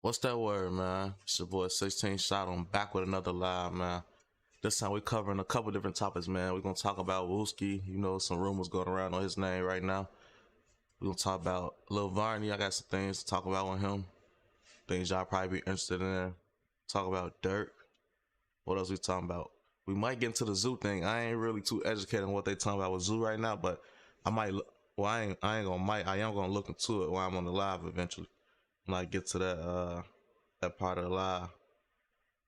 What's that word, man? It's your boy 16 Shot. I'm back with another live, man. This time we're covering a couple different topics, man. We're gonna talk about Wooski. You know, some rumors going around on his name right now. We're gonna talk about Lil Varney. I got some things to talk about on him. Things y'all probably be interested in. Talk about Dirt. What else we talking about? We might get into the zoo thing. I ain't really too educated on what they talking about with zoo right now, but I might. Well, I ain't gonna might. I am gonna look into it while I'm on the live eventually. When I get to that part of the live.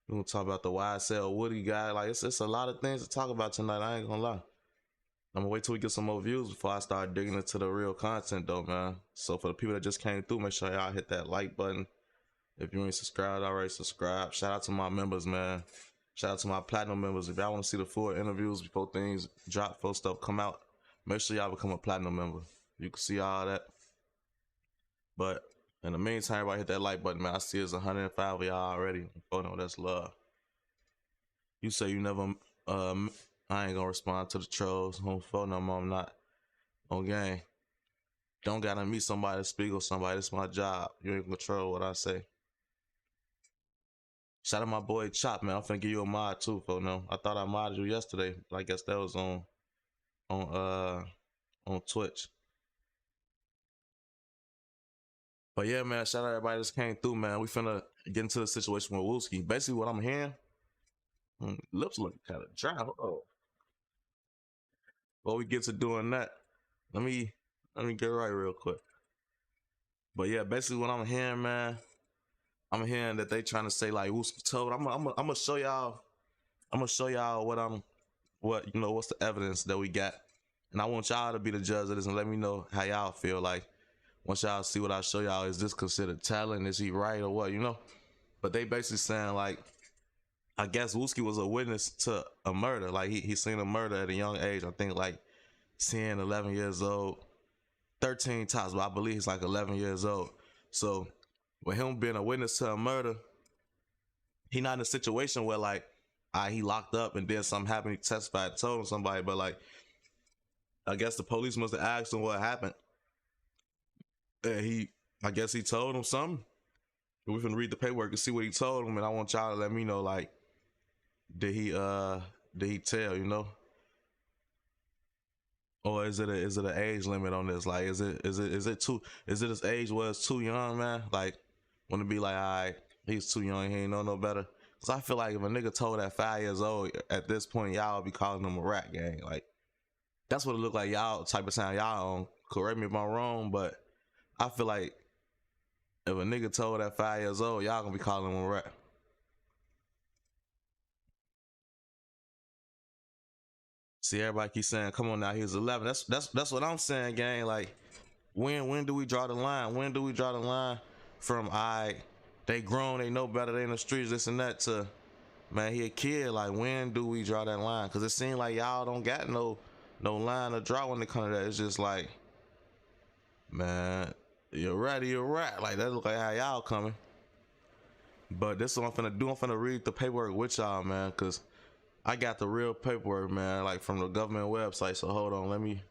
We're gonna talk about the YSL Woody guy. Like it's a lot of things to talk about tonight. I ain't gonna lie. I'm gonna wait till we get some more views before I start digging into the real content though, man. So for the people that just came through, make sure y'all hit that like button. If you ain't subscribed already, subscribe. Shout out to my members, man. Shout out to my platinum members. If y'all want to see the full interviews before things drop, before stuff come out, make sure y'all become a platinum member. You can see all that. But in the meantime, everybody hit that like button, man. I see it's 105 of y'all already. Oh no, that's love. You say you never, I ain't gonna respond to the trolls. On phone number, I'm not on game. Don't gotta meet somebody to speak or somebody. It's my job. You ain't control what I say. Shout out my boy Chop, man. I'm finna give you a mod too, for no. I thought I modded you yesterday, but I guess that was on Twitch. But yeah, man, shout out everybody that just came through, man. We finna get into the situation with Wooski. Basically, what I'm hearing, lips looking kind of dry. Oh, before we get to doing that, let me get right real quick. But yeah, basically, what I'm hearing, man, I'm hearing that they trying to say like Wooski told. I'm gonna show y'all. I'm gonna show y'all what's the evidence that we got, and I want y'all to be the judge of this and let me know how y'all feel. Like, once y'all see what I show y'all, is this considered talent? Is he right or what? You know? But they basically saying like, I guess Wooski was a witness to a murder. Like he seen a murder at a young age. I think like 10, 11 years old, 13 tops, but I believe he's like 11 years old. So with him being a witness to a murder, he not in a situation where like, he locked up and then something happened. He testified, told somebody, but like, I guess the police must have asked him what happened. And I guess he told him something. We can read the paperwork and see what he told him, and I want y'all to let me know, like, did he tell, you know? Or is it an age limit on this? Like, is it his age was too young, man? Like, want to be like, all right, he's too young, he ain't know no better. Cause I feel like if a nigga told at 5 years old, at this point y'all be calling him a rat gang. Like, that's what it look like y'all type of time y'all on. Correct me if I'm wrong, but I feel like if a nigga told at 5 years old, y'all gonna be calling him a rat. See, everybody keep saying, "Come on now, he was 11." That's what I'm saying, gang. Like, when do we draw the line? When do we draw the line from they grown, they know better, they in the streets, this and that, to man, he a kid? Like, when do we draw that line? Cause it seems like y'all don't got no line to draw when it comes to that. It's just like, man, you're right. Like, that look like how y'all coming. But this is what I'm finna do. I'm finna read the paperwork with y'all, man, cause I got the real paperwork, man, like from the government website. So hold on, let me,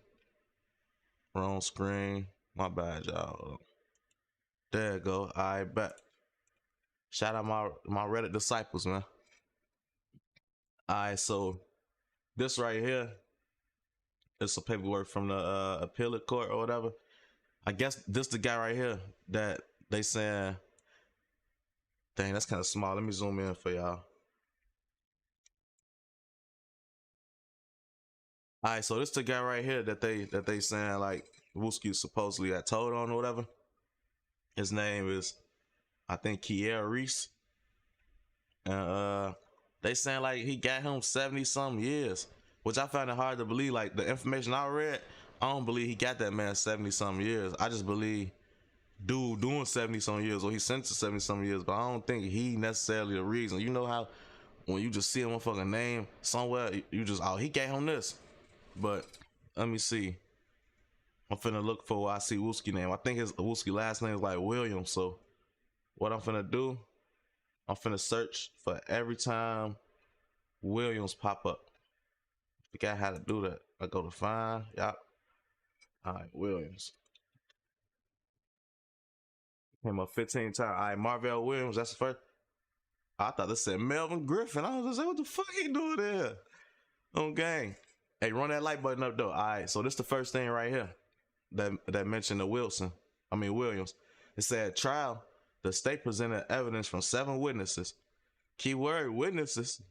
wrong screen. My bad, y'all. There you go. I bet. Shout out my Reddit disciples, man. Alright, so this right here is some paperwork from the appellate court or whatever. I guess this the guy right here that they saying, dang, that's kind of small. Let me zoom in for y'all. Alright, so this the guy right here that they saying like Wooski supposedly had told on or whatever. His name is, I think, Kier Reese. And they saying like he got him 70 some years, which I find it hard to believe. Like, the information I read, I don't believe he got that man 70 some years. I just believe dude doing 70 some years, or he sentenced to 70 some years, but I don't think he necessarily the reason. You know how when you just see a motherfucking name somewhere, you just, oh, he gave him this. But let me see. I'm finna look for where I see Wooski name. I think his Wooski last name is like Williams. So what I'm finna do, I'm finna search for every time Williams pop up. Forgot how to do that. I go to find, yep. All right, Williams. Came up 15 times. All right, Marvell Williams, that's the first. I thought this said Melvin Griffin. I was just like, what the fuck he doing there? On gang. Hey, run that like button up though. All right, so this the first thing right here that mentioned the Williams. It said trial. The state presented evidence from 7 witnesses. Keyword witnesses,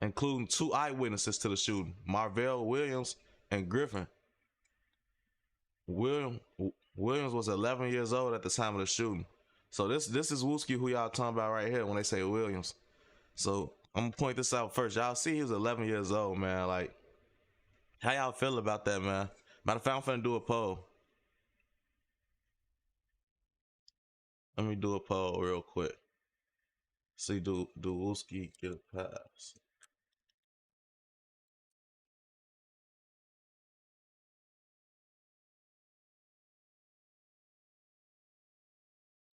including 2 eyewitnesses to the shooting, Marvell Williams and Griffin. Williams was 11 years old at the time of the shooting. So this is Wooski who y'all talking about right here when they say Williams. So I'm gonna point this out first. Y'all see he was 11 years old, man. Like, how y'all feel about that, man? Matter of fact, I'm finna do a poll. Let me do a poll real quick. See, do Wooski get a pass?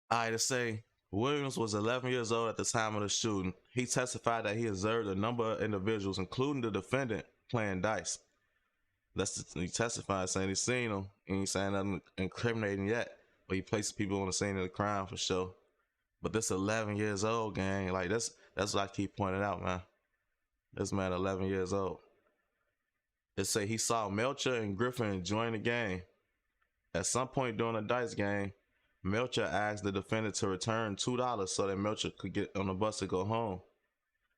All right, to say Williams was 11 years old at the time of the shooting. He testified that he observed a number of individuals, including the defendant, playing dice. He testified saying he seen them, and he's saying nothing incriminating yet, but he placed people on the scene of the crime for sure. But this 11 years old gang, like that's what I keep pointing out, man. This man 11 years old. It say he saw Melcher and Griffin join the game. At some point during the dice game, Melcher asked the defendant to return $2 so that Melcher could get on the bus to go home.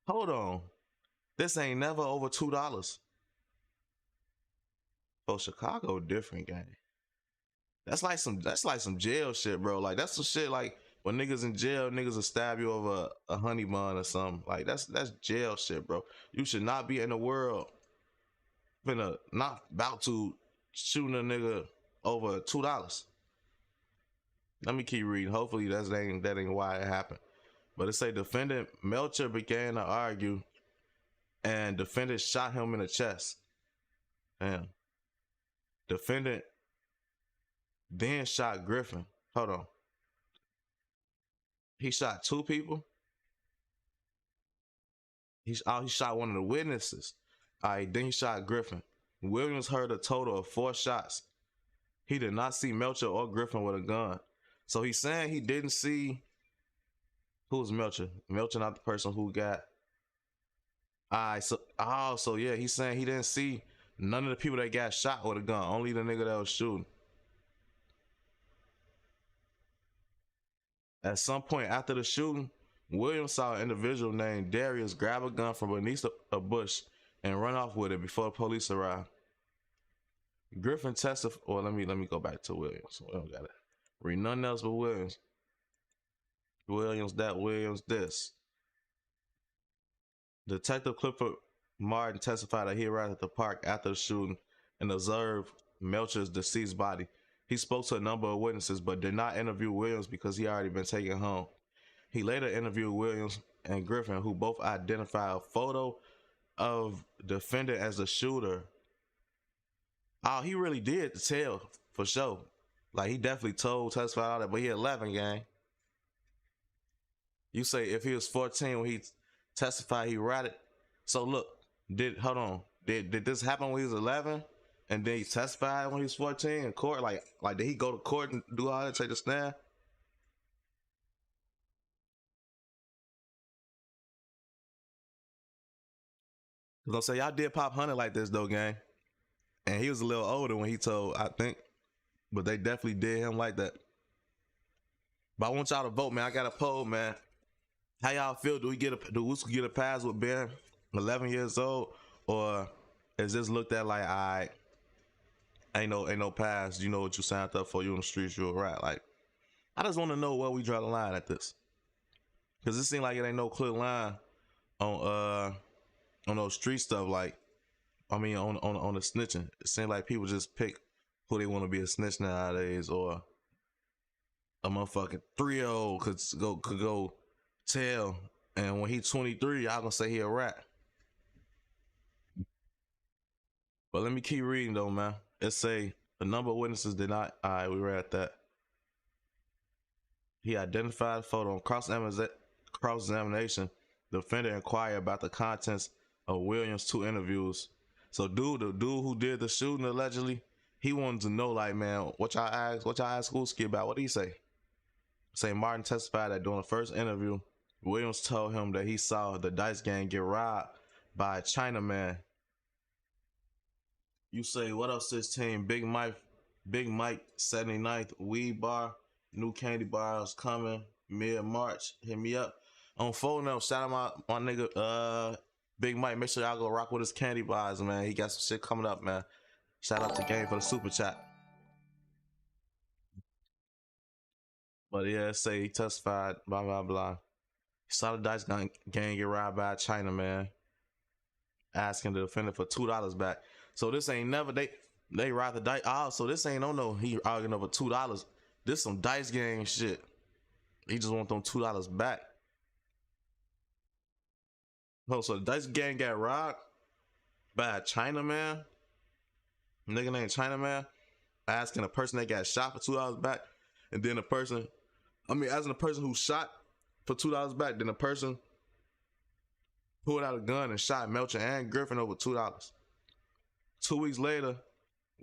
Hold on. This ain't never over $2. Oh, Chicago different gang. That's like some jail shit, bro. Like that's some shit like when niggas in jail, niggas will stab you over a honey bun or something. Like that's jail shit, bro. You should not be in the world not about to shooting a nigga over $2. Let me keep reading. Hopefully that ain't why it happened. But it say defendant Melcher began to argue and defendant shot him in the chest. Damn. Defendant then shot Griffin. Hold on. He shot 2 people. He shot one of the witnesses. All right, then he shot Griffin. Williams heard a total of 4 shots. He did not see Melcher or Griffin with a gun. So he's saying he didn't see. Who's Melcher? Melcher not the person who got. Alright, so yeah, he's saying he didn't see none of the people that got shot with a gun. Only the nigga that was shooting. At some point after the shooting, Williams saw an individual named Darius grab a gun from beneath a bush and run off with it before the police arrived. Griffin testified. Well, let me go back to Williams. We don't got it. Read nothing else but Williams. Williams that, Williams this. Detective Clifford Martin testified that he arrived at the park after the shooting and observed Melcher's deceased body. He spoke to a number of witnesses but did not interview Williams because he already been taken home. He later interviewed Williams and Griffin, who both identified a photo of the defendant as the shooter. Oh, he really did tell for sure. Like he definitely testified all that, but he 11 gang. You say if he was 14 when he testified, he ratted. So look, did this happen when he was 11, and then he testified when he was 14 in court? Like did he go to court and do all that, take the stand? Cause I'm saying y'all did pop Hunter like this though, gang, and he was a little older when he told, I think, but they definitely did him like that. But I want y'all to vote, man. I got a poll, man. How y'all feel? Do Whooski get a pass with being 11 years old, or is this looked at like, alright, ain't no pass? You know what you signed up for? You on the streets, you a rat. Like, I just want to know where we draw the line at this, because it seems like it ain't no clear line on those street stuff. Like, I mean, on the snitching, it seems like people just pick who they want to be a snitch nowadays, or a motherfucking 3-year-old could go tell, and when he's 23, y'all gonna say he a rat. But let me keep reading though, man. It say the number of witnesses did not. All right, we read that. He identified a photo on cross-examination. The defendant inquired about the contents of Williams' 2 interviews. So the dude who did the shooting allegedly, he wanted to know, like, man, what y'all asked Whooski about? What did he say? Say Martin testified that during the first interview, Williams told him that he saw the Dice Gang get robbed by a Chinaman. You say, what up, 16? Big Mike 79th weed bar, new candy bars coming mid-March. Hit me up on phone now. Shout out my nigga Big Mike. Make sure y'all go rock with his candy bars, man. He got some shit coming up, man. Shout out to Game for the super chat. But yeah, say he testified, blah blah blah. He saw the Dice Gang get robbed by a Chinaman, asking the defendant for $2 back. So this ain't never they robbed the dice. Oh, so this ain't no he arguing over $2. This some Dice Gang shit. He just want them $2 back. Oh, so the Dice Gang got robbed by a Chinaman. Nigga named Chinaman asking a person that got shot for $2 back, and then asking the person who shot for $2 back. Then the person pulled out a gun and shot Melcher and Griffin over $2. 2 weeks later,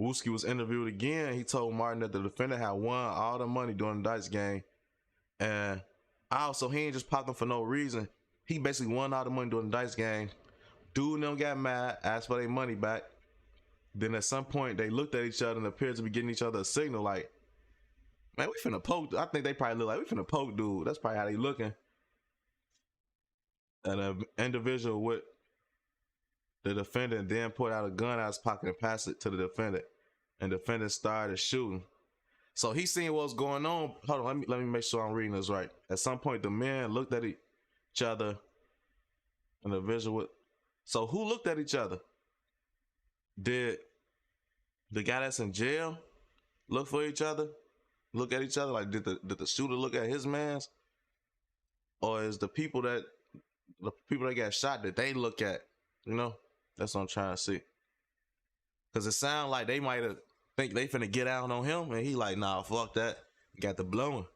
Wooski was interviewed again. He told Martin that the defendant had won all the money during the Dice Gang, and also he ain't just popped them for no reason. He basically won all the money during the Dice Gang. Dude and them got mad, asked for their money back. Then at some point they looked at each other and appeared to be getting each other a signal like, man, we finna poke. I think they probably look like we finna poke dude. That's probably how they looking. And an individual with the defendant then pulled out a gun out of his pocket and passed it to the defendant. And the defendant started shooting. So he seen what was going on. Hold on, let me make sure I'm reading this right. At some point the men looked at each other and the visual with. So who looked at each other? Did the guy that's in jail look for each other? Look at each other? Like did the shooter look at his mans? Or is the people that got shot that they look at? You know? That's what I'm trying to see. Cause it sounds like they might have think they finna get out on him, and he like, nah, fuck that. Got the blowing.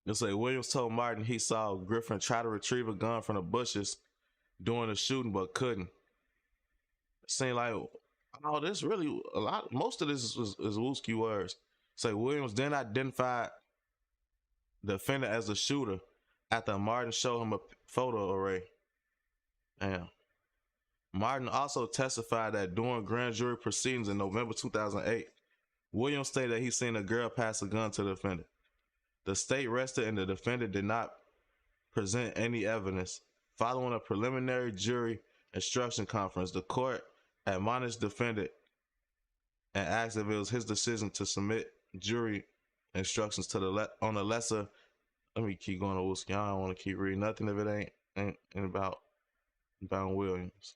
They say Williams told Martin he saw Griffin try to retrieve a gun from the bushes during the shooting, but couldn't. It seemed like, oh, this really a lot. Most of this is Whooski words. Say Williams then identified the defendant as the shooter after Martin showed him a photo array. Damn. Martin also testified that during grand jury proceedings in November 2008, Williams stated that he seen a girl pass a gun to the defendant. The state rested and the defendant did not present any evidence. Following a preliminary jury instruction conference, the court admonished the defendant and asked if it was his decision to submit jury instructions to on the lesser. Let me keep going to Wooski. I don't want to keep reading nothing if it ain't about Williams.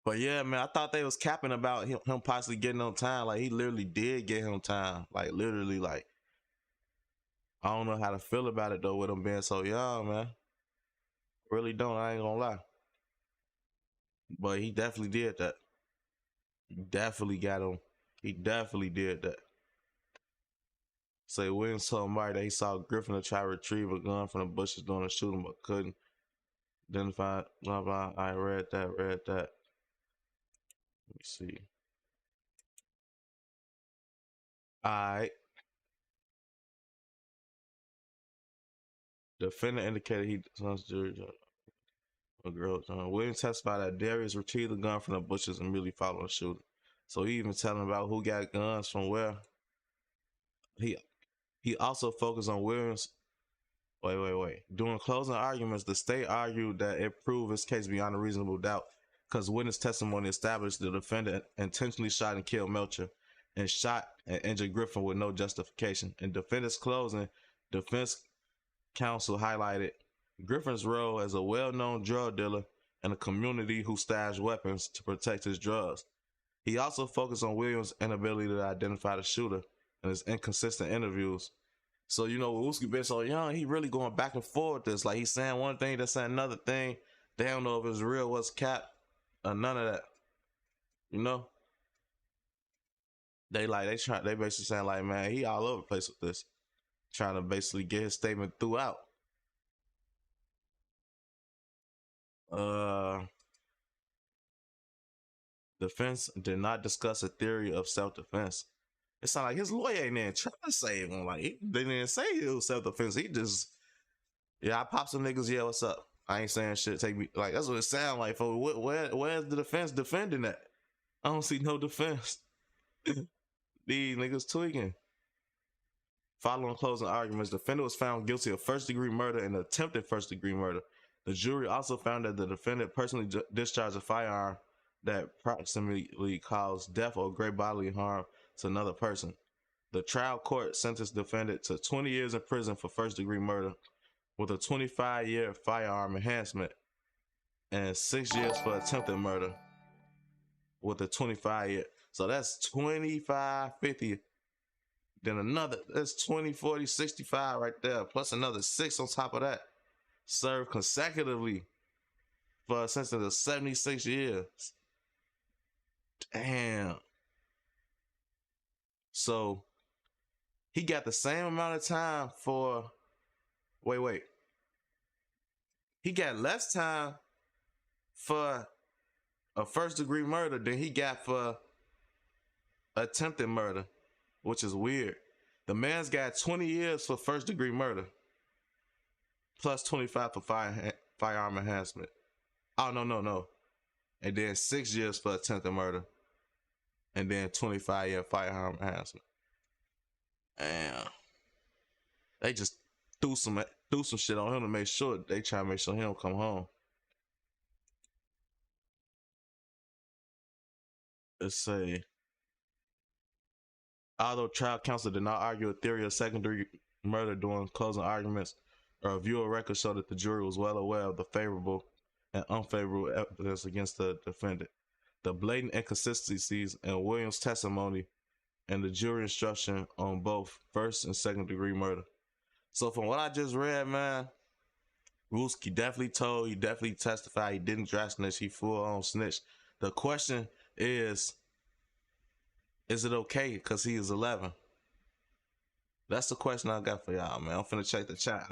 But yeah, man, I thought they was capping about him possibly getting on time. Like he literally did get him time. Like literally, like I don't know how to feel about it though with him being so young, man. Really don't. I ain't gonna lie. But he definitely did that. He definitely got him. He definitely did that. Say Williams told Marty that he saw Griffin try to retrieve a gun from the bushes during the shooting, but couldn't. Identify blah blah. I read that. Let me see. Alright. The defendant indicated he sons jury a girl. Williams testified that Darius retrieved the gun from the bushes and immediately followed the shooting. So he even telling about who got guns from where. He also focused on Williams. Wait. During closing arguments, the state argued that it proved his case beyond a reasonable doubt because witness testimony established the defendant intentionally shot and killed Melcher and shot and injured Griffin with no justification. In defendant's closing, defense counsel highlighted Griffin's role as a well-known drug dealer in a community who stashed weapons to protect his drugs. He also focused on Williams' inability to identify the shooter in his inconsistent interviews. So, you know, Wooski been so young, he really going back and forth with this. Like, he's saying one thing, then saying another thing. They don't know if it's real, what's cap, or none of that. You know? They basically saying, like, man, he all over the place with this. Trying to basically get his statement throughout. Defense did not discuss a theory of self-defense. It sounded like his lawyer ain't even trying to save him. Like, they didn't say it was self-defense. He just, yeah, I pop some niggas. Yeah, what's up? I ain't saying shit. Take me. Like, that's what it sound like. For where's the defense defending that? I don't see no defense. These niggas tweaking. Following closing arguments, the defendant was found guilty of first-degree murder and attempted first-degree murder. The jury also found that the defendant personally discharged a firearm that proximately caused death or great bodily harm to another person. The trial court sentenced the defendant to 20 years in prison for first-degree murder with a 25-year firearm enhancement and 6 years for attempted murder with a 25-year. So that's 25, 50. Then another, that's 20, 40, 65 right there, plus another 6 on top of that. Served consecutively for a sentence of 76 years. Damn. So he got the same amount of time for, wait. He got less time for a first-degree murder than he got for attempted murder, which is weird. The man's got 20 years for first-degree murder, plus 25 for firearm enhancement. Oh, no. And then 6 years for attempted murder, and then 25-year firearm enhancement. Damn. They just threw some shit on him to make sure they try to make sure he don't come home. Let's say, although trial counsel did not argue a theory of secondary murder during closing arguments, a review of records showed that the jury was well aware of the favorable and unfavorable evidence against the defendant, the blatant inconsistencies in Williams' testimony, and the jury instruction on both first and second degree murder. So from what I just read, man, Wooski definitely testified. He didn't dry snitch. He full on snitch. The question is it okay because he is 11? That's the question I got for y'all, man. I'm finna check the chat.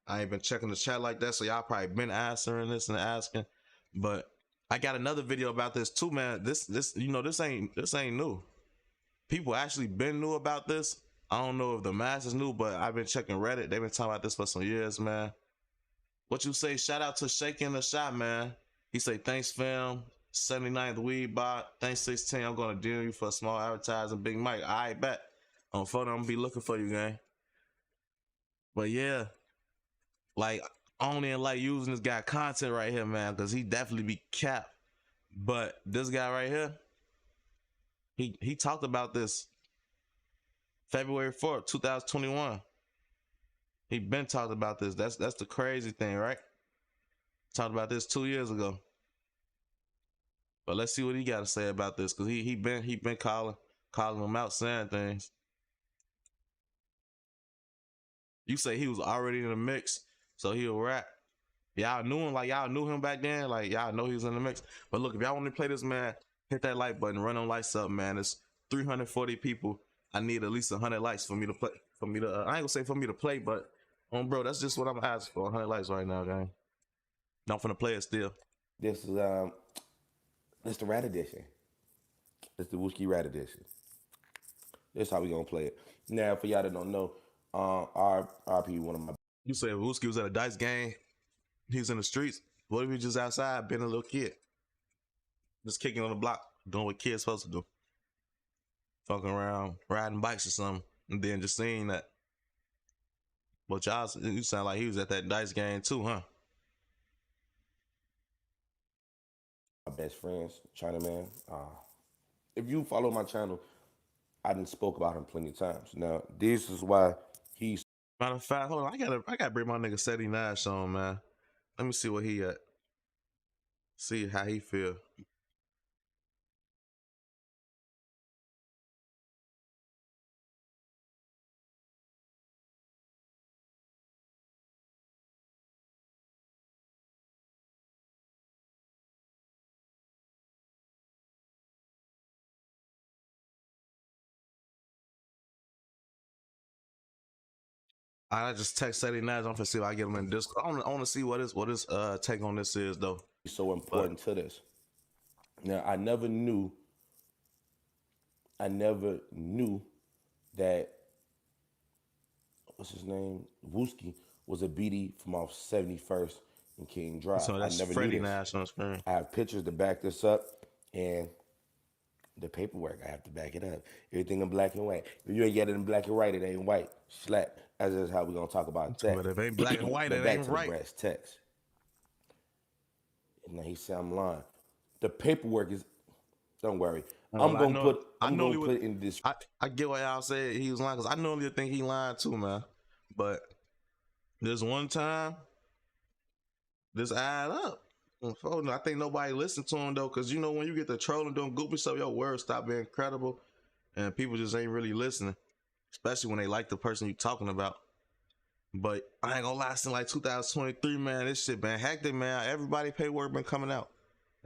I ain't been checking the chat like that, so y'all probably been answering this and asking. But I got another video about this too, man. This ain't new. People actually been new about this. I don't know if the masses knew, but I've been checking Reddit. They've been talking about this for some years, man. What you say? Shout out to Shaking the Shot, man. He say, thanks, fam. 79th Weed Bot. Thanks, 16. I'm gonna deal you for a small advertising. Big Mike. I bet. On photo, I'm gonna be looking for you, gang. But yeah, like, I don't even like using this guy content right here, man, because he definitely be capped. But this guy right here, he talked about this February 4th, 2021. He been talking about this. That's the crazy thing, right? Talked about this 2 years ago. But let's see what he got to say about this, because he been calling him out, saying things. You say he was already in the mix, so he'll rap. Y'all knew him, like y'all knew him back then, like y'all know he was in the mix. But look, if y'all want to play this, man, hit that like button, run them lights up, man. It's 340 people. I need at least 100 likes for me to play. I ain't gonna say for me to play, but bro, that's just what I'm asking for. 100 likes right now, gang. Not finna play it still. This is this the Rat Edition. It's the Whooski Rat Edition. This is how we gonna play it. Now, for y'all that don't know, RP one of my. You say if Wooski was at a dice game, he was in the streets. What if he just outside being a little kid, just kicking on the block, doing what kids supposed to do, fucking around, riding bikes or something, and then just seeing that. But y'all, you sound like he was at that dice game too, huh? My best friends, China Man. If you follow my channel, I done spoke about him plenty of times. Now, this is why he's. Matter of fact, hold on, I gotta bring my nigga 79 on, man. Let me see where he at. See how he feel. I just text 79. I'm gonna see if I get him in Discord. I want to see what his take on this is though. So important to this. Now I never knew that what's his name? Wooski was a BD from off 71st and King Drive. So I that's never knew Freddie this. Nash on screen. I have pictures to back this up and the paperwork, I have to back it up. Everything in black and white. If you ain't get it in black and white, it ain't white. Slap. That's just how we're gonna talk about that. But if it ain't black and white, But it back ain't to the right. brass text. And now he said I'm lying. The paperwork is don't worry. Well, I I'm gonna normally would. put it in this. I get why y'all said he was lying because I normally think he lying too, man. But this one time, this add up. I think nobody listened to him though, because you know when you get the trolling doing goofy stuff, your words stop being credible, and people just ain't really listening, especially when they like the person you talking about. But I ain't gonna lie, since like 2023, man, this shit been hectic, man. Everybody paperwork been coming out.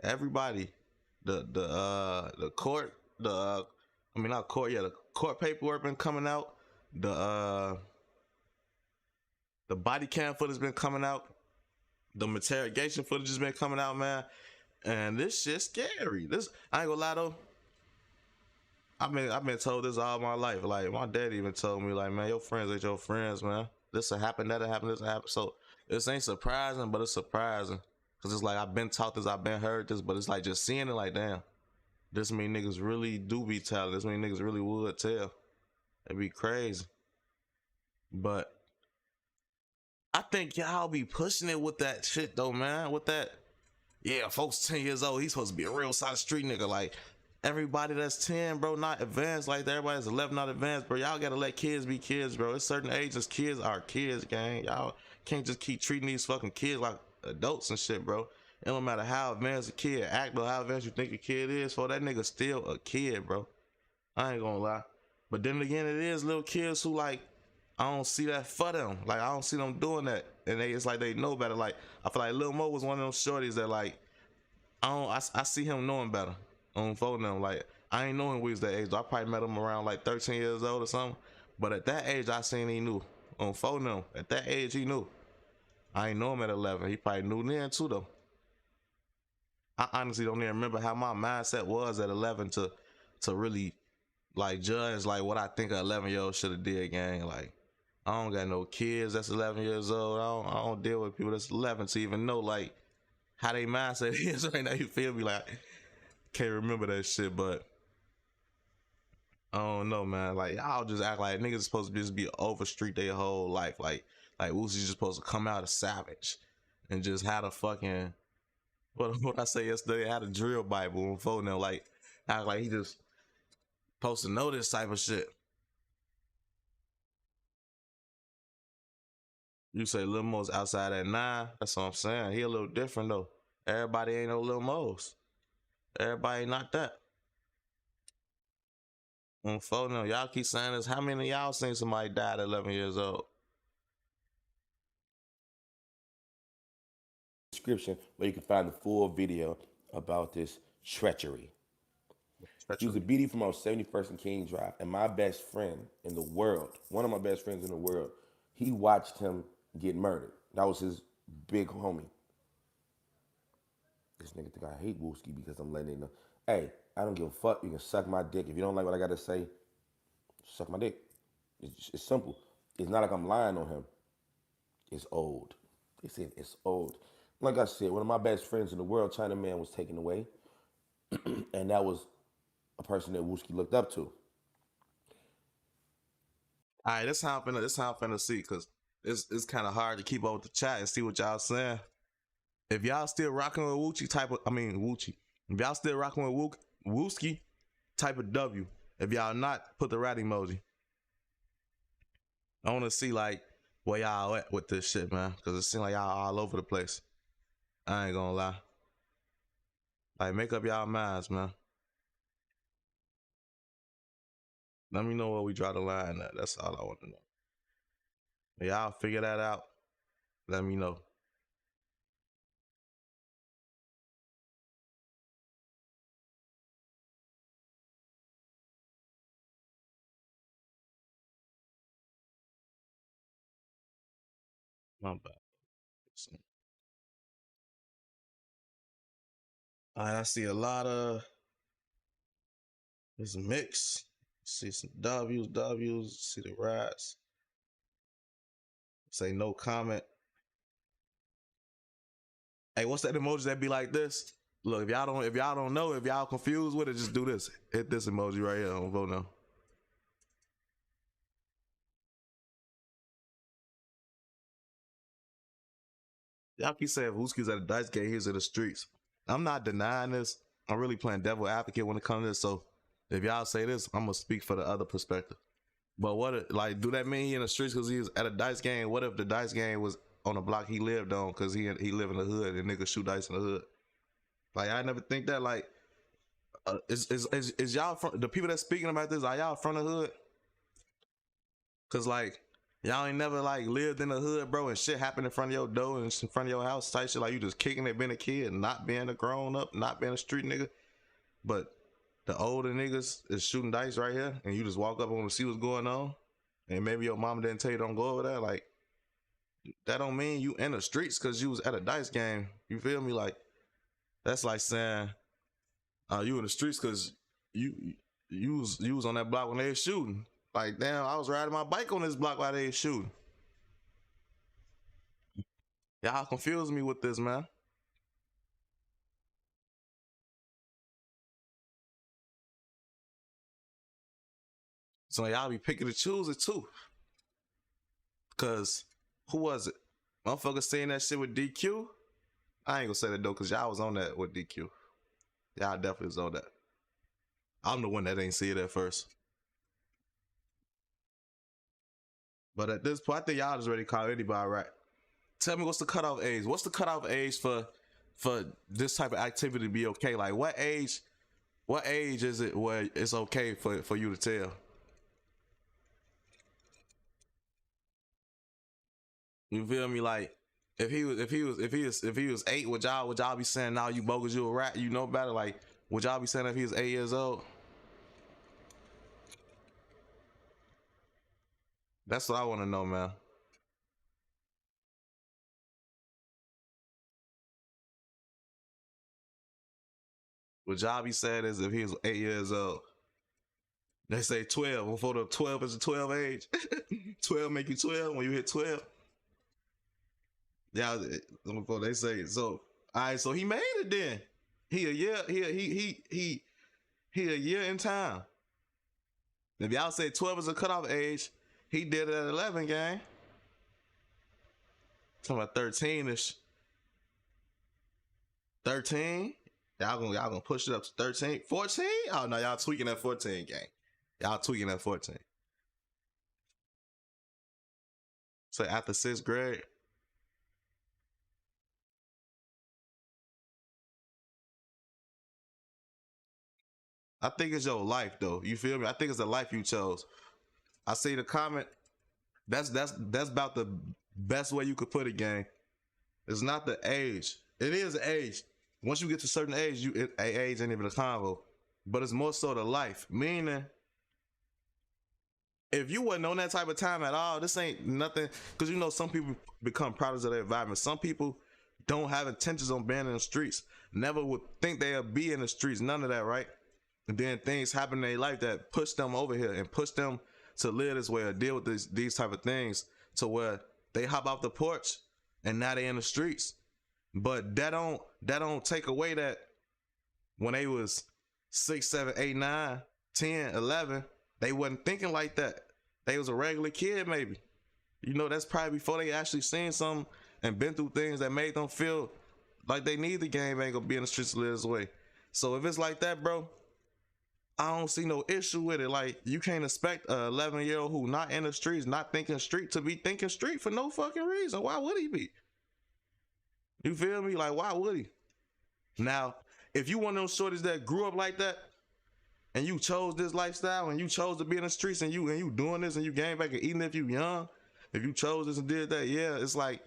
Everybody, the court, I mean not court, yeah, the court paperwork been coming out. The body cam footage been coming out. The interrogation footage has been coming out, man. And this shit's scary. This I ain't gonna lie though. I've been told this all my life. Like my dad even told me, like, man, your friends ain't your friends, man. This'll happen, that'll happen, this'll happen. So this ain't surprising, but it's surprising. Cause it's like I've been taught this, I've been heard this, but it's like just seeing it like damn. This mean niggas really do be telling. This mean niggas really would tell. It'd be crazy. But I think y'all be pushing it with that shit though, man. With that, yeah, folks 10 years old, he's supposed to be a real side street nigga. Like everybody that's 10, bro, not advanced like that. Everybody that's 11, not advanced, bro. Y'all gotta let kids be kids, bro. At certain ages, kids are kids, gang. Y'all can't just keep treating these fucking kids like adults and shit, bro. It don't matter how advanced a kid act or how advanced you think a kid is, for that nigga still a kid, bro. I ain't gonna lie. But then again, it is little kids who like I don't see that for them. Like I don't see them doing that, and it's like they know better. Like I feel like Lil Mo was one of them shorties that like I see him knowing better on phone them. Like I ain't know him when he was that age. I probably met him around like 13 years old or something. But at that age, I seen he knew on phone them. At that age, he knew. I ain't know him at 11. He probably knew then too though. I honestly don't even remember how my mindset was at 11 to really like judge like what I think a 11-year-old should have did, gang. Like I don't got no kids that's 11 years old. I don't deal with people that's 11 to even know like how they mindset is right now. You feel me? Like can't remember that shit, but I don't know, man. Like y'all just act like niggas supposed to just be over street their whole life. Like Wooski just supposed to come out a savage and just had a fucking what I say yesterday, had a drill Bible on phone now. Like act like he just supposed to know this type of shit. You say Lil Mo's outside at 9. That's what I'm saying. He a little different though. Everybody ain't no Lil Mo's. Everybody ain't not that. On phone now, y'all keep saying this. How many of y'all seen somebody die at 11 years old? Description where you can find the full video about this treachery. He was a BD from on 71st and King Drive, and my best friend in the world, one of my best friends in the world, he watched him get murdered. That was his big homie. This nigga think I hate Wooski because I'm letting him know. Hey, I don't give a fuck. You can suck my dick. If you don't like what I gotta say, suck my dick. It's simple. It's not like I'm lying on him. It's old. They said it's old. Like I said, one of my best friends in the world, China Man, was taken away. And that was a person that Wooski looked up to. All right, this how I'm finna see, cause it's kind of hard to keep up with the chat and see what y'all saying. If y'all still rocking with Woochie. If y'all still rocking with Wooski, type of W. If y'all not, put the rat emoji. I want to see like where y'all at with this shit, man, cause it seems like y'all all over the place. I ain't gonna lie. Like make up y'all minds, man. Let me know where we draw the line at. That's all I want to know. If y'all figure that out, let me know. My bad. I see a lot of this mix. See some W's. See the rats. Say no comment. Hey, what's that emoji that be like this? Look, if y'all don't know, if y'all confused with it, just do this. Hit this emoji right here on vote now. Y'all keep saying Whooski's at a dice game, he's in the streets. I'm not denying this. I'm really playing devil advocate when it comes to this. So if y'all say this, I'm gonna speak for the other perspective. But what, like, do that mean he in the streets because he was at a dice game? What if the dice game was on a block he lived on because he live in the hood and niggas shoot dice in the hood? Like, I never think that. Like, is y'all from the people that's speaking about this? Are y'all from the hood? Cause like y'all ain't never like lived in the hood, bro, and shit happened in front of your door and in front of your house type shit. Like you just kicking it, being a kid, not being a grown up, not being a street nigga. But the older niggas is shooting dice right here, and you just walk up and want to see what's going on. And maybe your mama didn't tell you don't go over there. Like that don't mean you in the streets because you was at a dice game. You feel me? Like that's like saying you in the streets because you was on that block when they was shooting. Like, damn, I was riding my bike on this block while they was shooting. Y'all confuse me with this, man. So y'all be picking and choosing too. Cause who was it? Motherfucker saying that shit with DQ? I ain't gonna say that though, cause y'all was on that with DQ. Y'all definitely was on that. I'm the one that ain't see it at first. But at this point, I think y'all just ready to call anybody right. Tell me what's the cutoff age? What's the cutoff age for this type of activity to be okay? Like what age is it where it's okay for you to tell? You feel me? Like if he was 8, would y'all be saying now you bogus, you a rat, you know better? Like would y'all be saying if he was 8 years old? That's what I want to know, man. Would y'all be saying as if he was 8 years old? They say 12. Before the 12 is a 12 age. 12 make you 12 when you hit 12. Yeah, before they say it. So, all right, so he made it then. He a year in time. If y'all say 12 is a cutoff age, he did it at 11, gang. Talking about 13ish. 13? Y'all gonna push it up to 13? 14? Oh no, y'all tweaking at 14, gang. Y'all tweaking at 14. So after 6th grade. I think it's your life though. You feel me? I think it's the life you chose. I see the comment. That's about the best way you could put it, gang. It's not the age. It is age. Once you get to a certain age, age ain't even a convo. But it's more so the life. Meaning, if you wasn't on that type of time at all, this ain't nothing. Because you know some people become products of their environment. Some people don't have intentions on being in the streets. Never would think they'll be in the streets. None of that, right? And then things happen in their life that push them over here and push them to live this way or deal with these type of things to where they hop off the porch and now they in the streets. But that don't take away that when they was 6, 7, 8, 9, 10, 11, they wasn't thinking like that. They was a regular kid maybe. You know, that's probably before they actually seen something and been through things that made them feel like they need the game, ain't gonna be in the streets to live this way. So if it's like that, bro, I don't see no issue with it. Like, you can't expect a 11-year-old who not in the streets, not thinking street, to be thinking street for no fucking reason. Why would he be? You feel me? Like, why would he? Now, if you one of those shorties that grew up like that, and you chose this lifestyle, and you chose to be in the streets, and you doing this, and you game back, and even if you young, if you chose this and did that, yeah, it's like,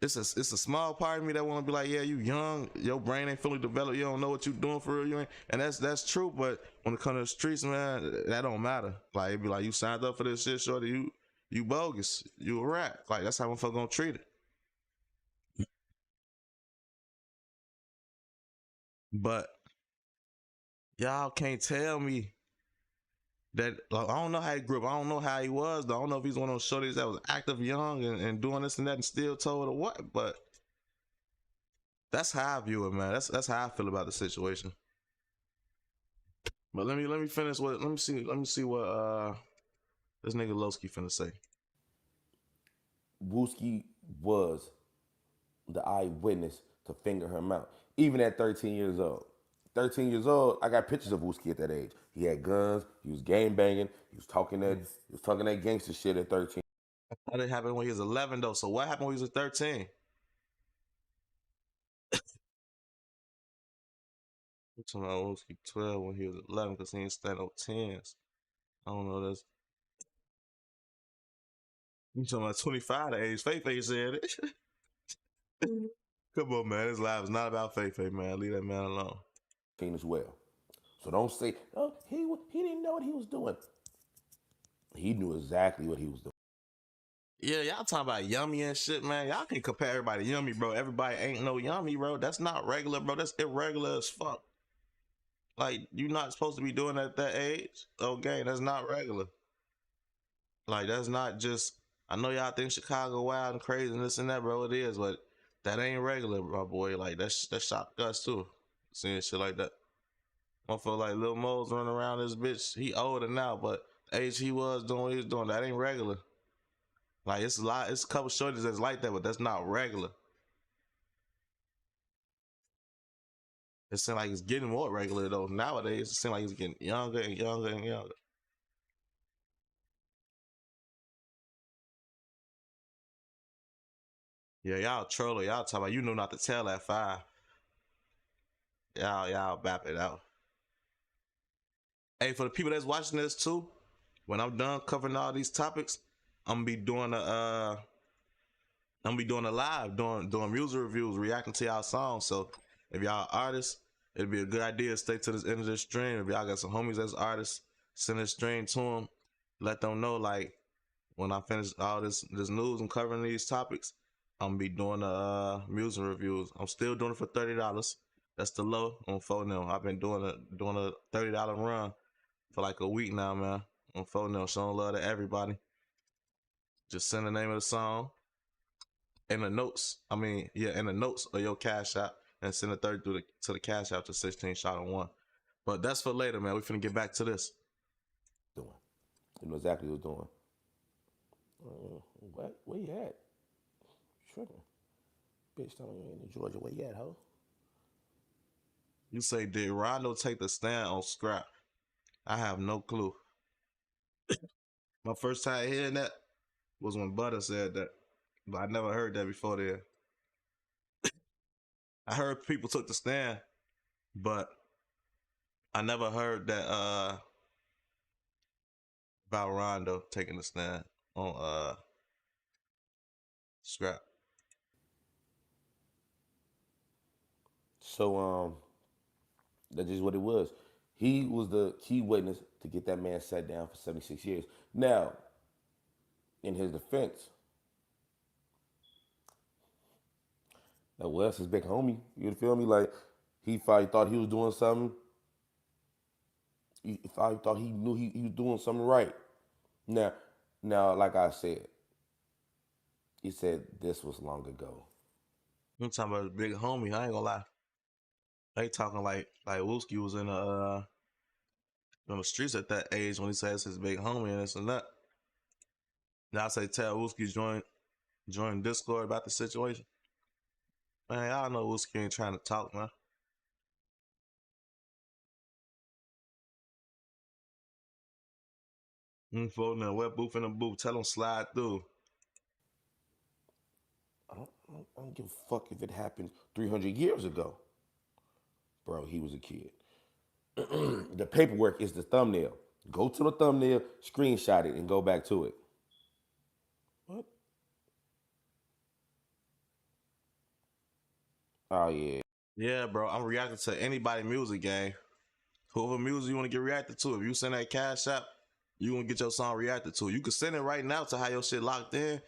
it's a small part of me that want to be like, yeah, you young, your brain ain't fully developed, you don't know what you doing for real, you ain't, and that's true. But when it comes to the streets, man, that don't matter. Like, it'd be like, you signed up for this shit, shorty, you bogus, you a rat. Like, that's how motherfucker gonna treat it. But y'all can't tell me that. Like, I don't know how he grew up. I don't know how he was. Though. I don't know if he's one of those shorties that was active, young, and doing this and that, and still told or what. But that's how I view it, man. That's how I feel about the situation. But let me finish with. Let me see what this nigga Lowski finna say. Wooski was the eyewitness to finger him out, even at 13 years old. 13 years old, I got pictures of Wooski at that age. He had guns. He was game banging. He was talking that gangster shit at 13. That didn't happen when he was 11 though. So what happened when he was 13? I'm talking about Wooski 12 when he was 11 because he didn't stand up 10s. I don't know this. You talking about 25 the age Faye said it. Come on, man. This life is not about Faye, man. Leave that man alone. As well. So don't say, oh, he didn't know what he was doing. He knew exactly what he was doing. Yeah, y'all talking about Yummy and shit, man. Y'all can compare everybody to Yummy, bro. Everybody ain't no Yummy, bro. That's not regular, bro. That's irregular as fuck. Like, you're not supposed to be doing that at that age. Okay, that's not regular. Like, that's not just, I know y'all think Chicago wild and crazy and this and that, bro. It is, but that ain't regular, bro, boy. Like, that shocked us, too. Seeing shit like that. Motherfucker like Lil Mo's running around this bitch. He older now, but the age he was doing what he was doing, that ain't regular. Like, it's a couple shorties that's like that, but that's not regular. It seems like it's getting more regular, though. Nowadays, it seems like it's getting younger and younger and younger. Yeah, y'all troller. Y'all talking about you know not to tell at 5. Y'all bap it out. Hey, for the people that's watching this too, when I'm done covering all these topics, I'm gonna be doing a live, doing music reviews, reacting to y'all songs. So if y'all artists, it'd be a good idea to stay to this end of this stream. If y'all got some homies that's artists, send this stream to them. Let them know, like, when I finish all this news and covering these topics, I'm gonna be doing the music reviews. I'm still doing it for $30. That's the low on phone now. I've been doing a $30 run for like a week now, man. On phone now, showing love to everybody. Just send the name of the song in the notes. In the notes of your cash app and send it 30 to the cash app to 16ShotEm1. But that's for later, man. We finna get back to this. Doing. You know exactly what he was doing. What? Where you at? Tripping. Bitch, telling you in Georgia. Where you at, ho? You say, did Rondo take the stand on Scrap? I have no clue. My first time hearing that was when Butter said that. But I never heard that before then. I heard people took the stand, but I never heard that about Rondo taking the stand on Scrap. So that's just what it was. He was the key witness to get that man sat down for 76 years. Now, in his defense, that was his big homie. You feel me? Like, he probably thought he was doing something. He probably thought he knew he was doing something right. Now, like I said, he said this was long ago. I'm talking about his big homie. I ain't gonna lie. They talking like Wooski was in the streets at that age when he says his big homie and this and that. Now I say tell Wooski join Discord about the situation. Man, y'all know Wooski ain't trying to talk, man. Floating in a wet booth in the booth. Tell him slide through. I don't give a fuck if it happened 300 years ago. Bro, he was a kid. The paperwork is the thumbnail. Go to the thumbnail, screenshot it, and go back to it. What? Oh, yeah. Yeah, bro. I'm reacting to anybody music gang. Whoever music you want to get reacted to. If you send that cash app, you want to get your song reacted to. You can send it right now to how your shit locked in.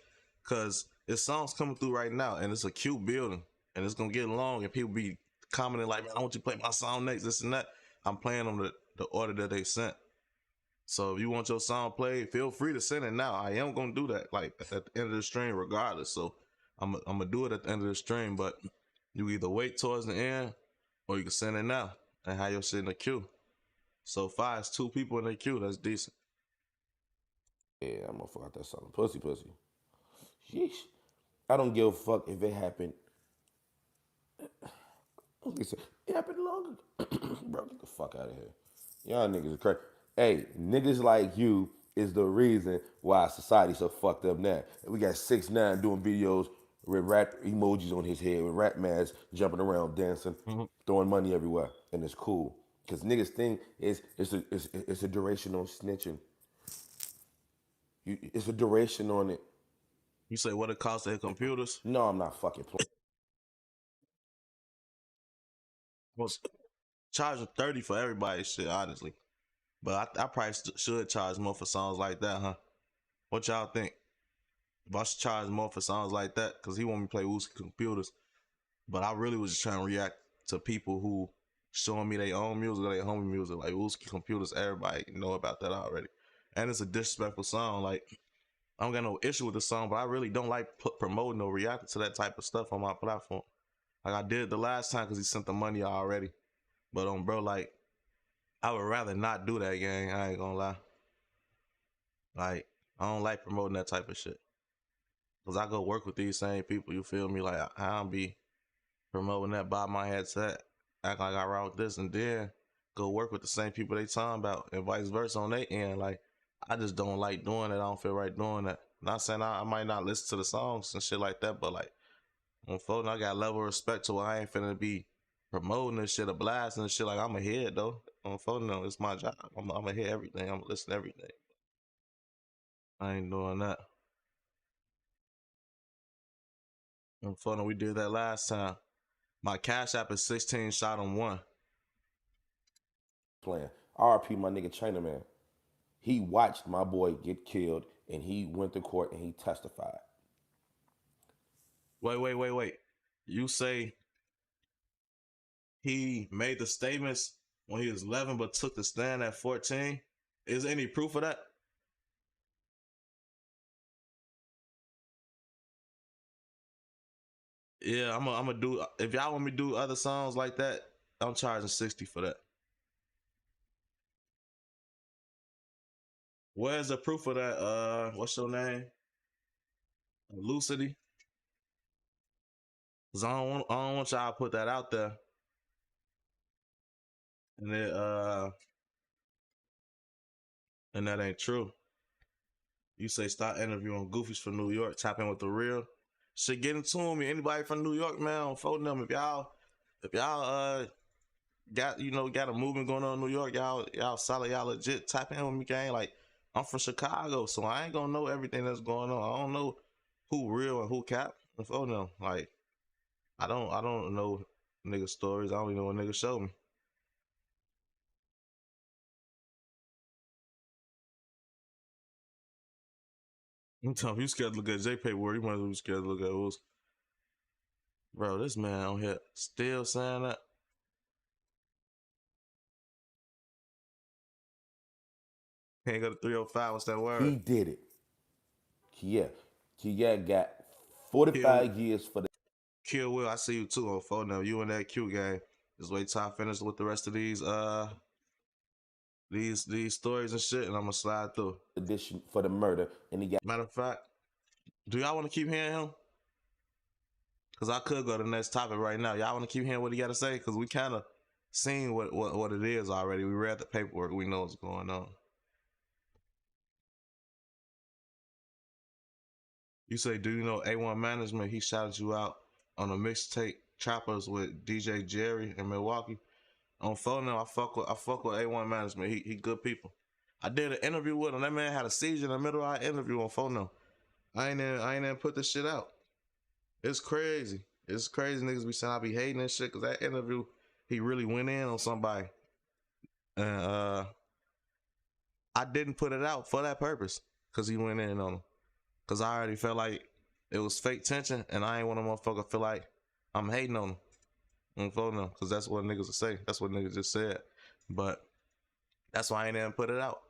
Cause it's songs coming through right now and it's a cute building. And it's gonna get long and people be commenting like, man, I want you to play my song next, this and that. I'm playing them the order that they sent. So if you want your song played, feel free to send it now. I am gonna do that like at the end of the stream regardless. So I'm gonna do it at the end of the stream, but you either wait towards the end or you can send it now and have your shit in the queue. So far it's 2 people in the queue. That's decent. Yeah, I'm gonna fuck out that song. Pussy. Sheesh. I don't give a fuck if it happened. It happened long ago. Bro, get the fuck out of here. Y'all niggas are crazy. Hey, niggas like you is the reason why society's so fucked up now. And we got 6ix9ine doing videos with rap emojis on his head, with rap masks, jumping around, dancing, throwing money everywhere, and it's cool. Cause niggas think it's a duration on snitching. It's a duration on it. You say what it costs to hit computers? No, I'm not fucking playing. Was charging 30 for everybody's shit, honestly. But I probably should charge more for songs like that, huh? What y'all think? If I should charge more for songs like that, because he want me to play Wooski computers. But I really was just trying to react to people who showing me their own music or their homie music. Like Wooski computers, everybody know about that already. And it's a disrespectful song. Like, I don't got no issue with the song, but I really don't like promoting or reacting to that type of stuff on my platform. Like I did the last time because he sent the money already. But bro, like, I would rather not do that, gang. I ain't gonna lie. Like, I don't like promoting that type of shit. Cause I go work with these same people, you feel me? Like, I don't be promoting that, bob my headset, act like I route this, and then go work with the same people they talking about, and vice versa on their end. Like, I just don't like doing it. I don't feel right doing that. Not saying I might not listen to the songs and shit like that, but like, on phone, I got a level of respect to where I ain't finna be promoting this shit, a blast and shit. Like, I'm a head though. On phone, no, it's my job. I'm a hear everything. I'm gonna listen to everything. I ain't doing that. On phone, we did that last time. My cash app is 16ShotEm1. Playing. RP my nigga China Man. He watched my boy get killed and he went to court and he testified. Wait. You say he made the statements when he was 11 but took the stand at 14? Is there any proof of that? Yeah, I'm gonna do, if y'all want me to do other songs like that, I'm charging 60 for that. Where's the proof of that? What's your name? Lucity? Cause I don't want y'all to put that out there. And that ain't true. You say start interviewing goofies from New York, tap in with the real. Shit, get into me. Anybody from New York, man, on phone them. If y'all got a movement going on in New York, y'all solid, y'all legit, tap in with me, gang. Like, I'm from Chicago, so I ain't gonna know everything that's going on. I don't know who real and who cap. On phone them. Like, I don't know nigga stories. I don't even know what niggas show me. I'm telling you, scared to look at JP word. You might as well be scared to look at Whooski. Bro, this man on here still saying that. Can't go to 305. What's that word? He did it. Kia got 45 years for the Kill Will, I see you too on phone now. You in that Q game. Just wait till I finish with the rest of these stories and shit, and I'm gonna slide through. edition for the murder, and he got. Matter of fact, do y'all want to keep hearing him? Cause I could go to the next topic right now. Y'all want to keep hearing what he got to say? Cause we kind of seen what it is already. We read the paperwork. We know what's going on. You say, do you know A1 Management? He shouted you out on a mixtape Trappers with DJ Jerry in Milwaukee. On phone now, I fuck with A1 Management. He good people. I did an interview with him. That man had a seizure in the middle of our interview on phone now. I ain't even put this shit out. It's crazy. It's crazy niggas be saying I be hating this shit, cause that interview, he really went in on somebody. And I didn't put it out for that purpose, cause he went in on him. Cause I already felt like it was fake tension, and I ain't want a motherfucker feel like I'm hating on him. On phone now, cause that's what niggas will say. That's what niggas just said. But that's why I ain't even put it out.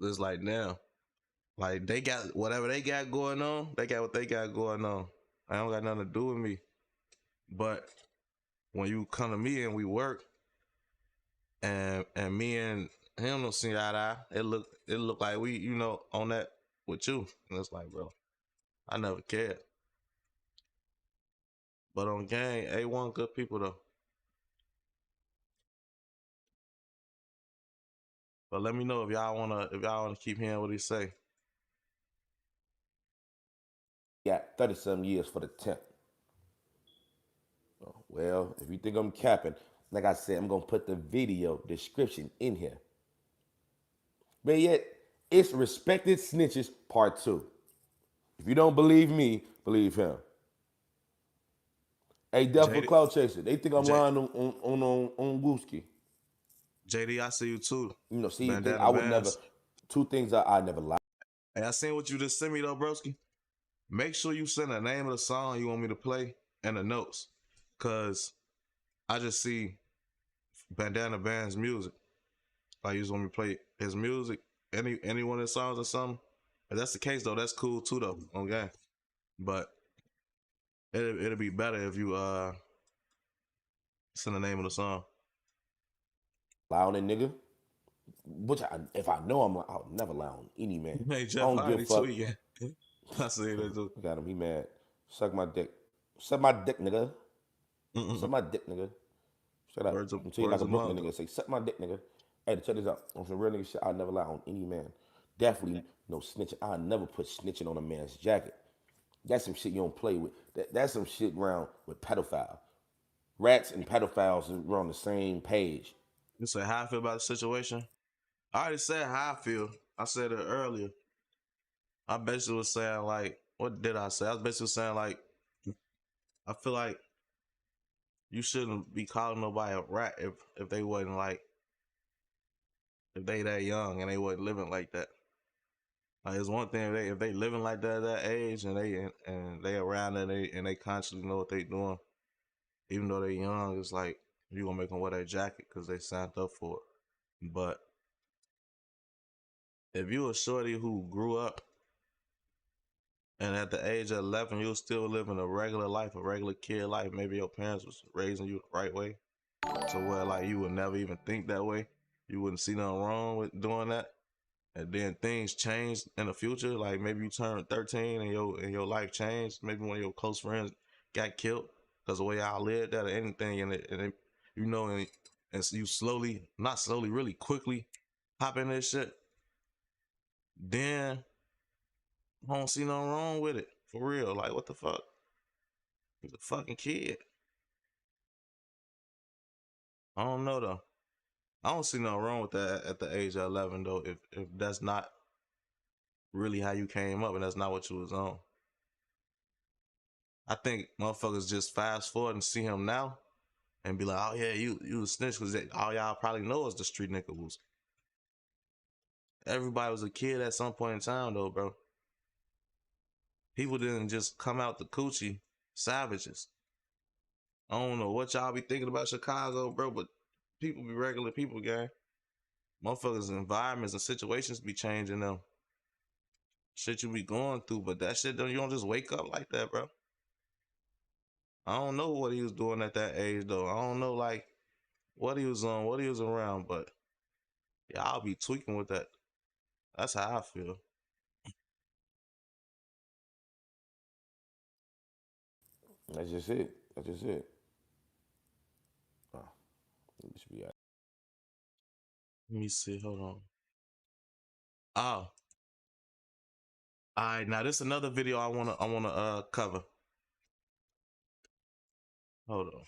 It's like now, like they got whatever they got going on. They got what they got going on. I don't got nothing to do with me. But when you come to me and we work, and me and him don't see eye to eye, it look like we on that with you. And it's like, bro, I never cared. But on gang, A1 good people though. But let me know if y'all wanna keep hearing what he say. Got 30-some years for the temp. Oh, well, if you think I'm capping, like I said, I'm gonna put the video description in here. But yet, it's Respected Snitches Part 2. If you don't believe me, believe him. Hey, Devil JD, Cloud Chaser, they think I'm J, lying on Wooski. JD, I see you too. You know, see, Bandana I would never, bands. two things I never lie. Hey, I seen what you just sent me though, broski. Make sure you send the name of the song you want me to play and the notes, cause I just see Bandana Band's music. Like you just want me to play his music, any one of his songs or something. If that's the case though, that's cool too though. Okay, but it'll be better if you send the name of the song. Lie on that nigga. If I know him, I'll never lie on any man. Hey I Jeff don't give a Hardy fuck. tweet, yeah. I see that too. Look at him, he mad. Suck my dick. Suck my dick, nigga. Suck Mm-mm. my dick, nigga. Shut up. I'm tell you like Words a of Brooklyn mouth nigga. though. Say, suck my dick, nigga. Hey, check this out. On some real nigga shit, I'll never lie on any man. Definitely no snitching. I'll never put snitching on a man's jacket. That's some shit you don't play with. That's some shit around with pedophile. Rats and pedophiles are on the same page. You say how I feel about the situation. I already said how I feel. I said it earlier. I basically was saying like, what did I say? I was basically saying like, I feel like you shouldn't be calling nobody a rat if they wasn't like, if they that young and they wasn't living like that. Like it's one thing if they living like that at that age and they around and they constantly know what they doing, even though they young, it's like you gonna make them wear that jacket because they signed up for it. But if you a shorty who grew up and at the age of 11 you was still living a regular life, a regular kid life, maybe your parents was raising you the right way, so where like you would never even think that way, you wouldn't see nothing wrong with doing that. And then things change in the future. Like maybe you turn 13 and your life changed. Maybe one of your close friends got killed because the way y'all lived that or anything. And so you slowly, not slowly, really quickly hop in this shit. Then I don't see nothing wrong with it for real. Like what the fuck? He's a fucking kid. I don't know though. I don't see nothing wrong with that at the age of 11 though. If that's not really how you came up and that's not what you was on. I think motherfuckers just fast forward and see him now and be like, oh yeah, you a snitch because all y'all probably know is the street nigga was. Everybody was a kid at some point in time though, bro. People didn't just come out the coochie savages. I don't know what y'all be thinking about Chicago, bro, but people be regular people, gang. Motherfuckers' environments and situations be changing them. Shit you be going through, but that shit you don't just wake up like that, bro. I don't know what he was doing at that age though. I don't know like what he was on, what he was around, but yeah, I'll be tweaking with that. That's how I feel. That's just it. That's just it. Oh, it should be all right. Let me see. Hold on. Oh, all right. Now this is another video I wanna cover. Hold on.